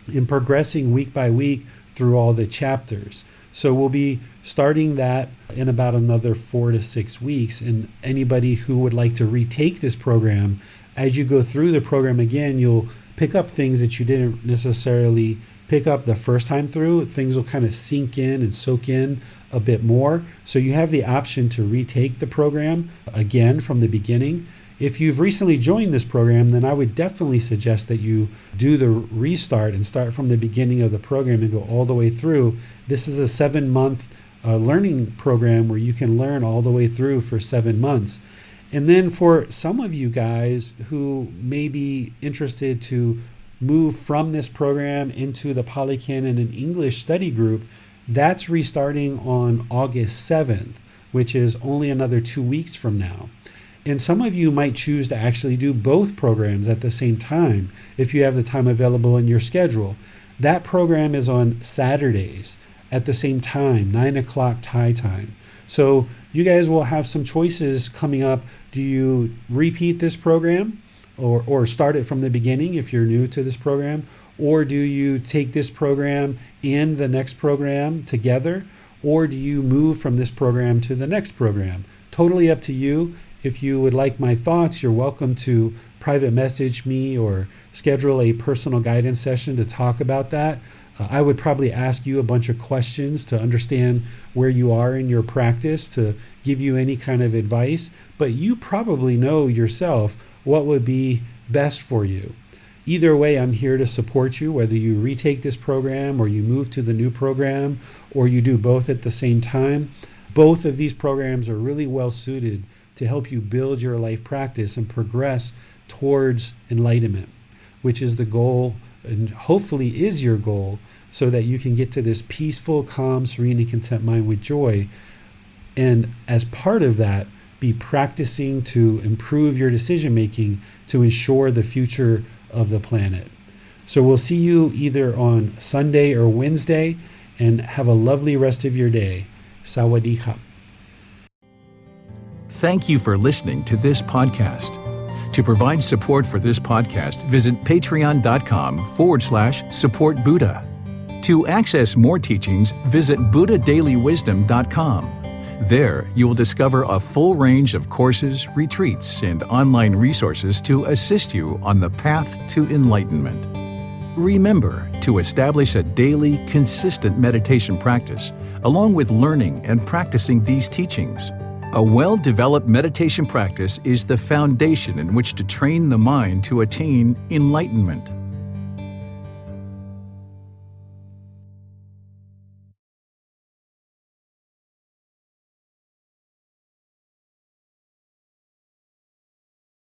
and progressing week by week through all the chapters. So we'll be starting that in about another 4 to 6 weeks. And anybody who would like to retake this program, as you go through the program again, you'll pick up things that you didn't necessarily pick up the first time through. Things will kind of sink in and soak in a bit more. So you have the option to retake the program again from the beginning. If you've recently joined this program, then I would definitely suggest that you do the restart and start from the beginning of the program and go all the way through. This is a 7-month learning program where you can learn all the way through for 7 months. And then for some of you guys who may be interested to move from this program into the Pali Canon and English study group, that's restarting on August 7th, which is only another 2 weeks from now. And some of you might choose to actually do both programs at the same time if you have the time available in your schedule. That program is on Saturdays at the same time, 9 o'clock Thai time. So you guys will have some choices coming up. Do you repeat this program or start it from the beginning if you're new to this program? Or do you take this program and the next program together? Or do you move from this program to the next program? Totally up to you. If you would like my thoughts, you're welcome to private message me or schedule a personal guidance session to talk about that. I would probably ask you a bunch of questions to understand where you are in your practice to give you any kind of advice, but you probably know yourself what would be best for you. Either way, I'm here to support you, whether you retake this program or you move to the new program or you do both at the same time. Both of these programs are really well suited to help you build your life practice and progress towards enlightenment, which is the goal and hopefully is your goal, so that you can get to this peaceful, calm, serene, and content mind with joy. And as part of that, be practicing to improve your decision making to ensure the future of the planet. So we'll see you either on Sunday or Wednesday, and have a lovely rest of your day. Sawadee khap. Thank you for listening to this podcast. To provide support for this podcast, visit patreon.com/support Buddha. To access more teachings, visit buddhadailywisdom.com. There, you will discover a full range of courses, retreats, and online resources to assist you on the path to enlightenment. Remember to establish a daily, consistent meditation practice, along with learning and practicing these teachings. A well-developed meditation practice is the foundation in which to train the mind to attain enlightenment.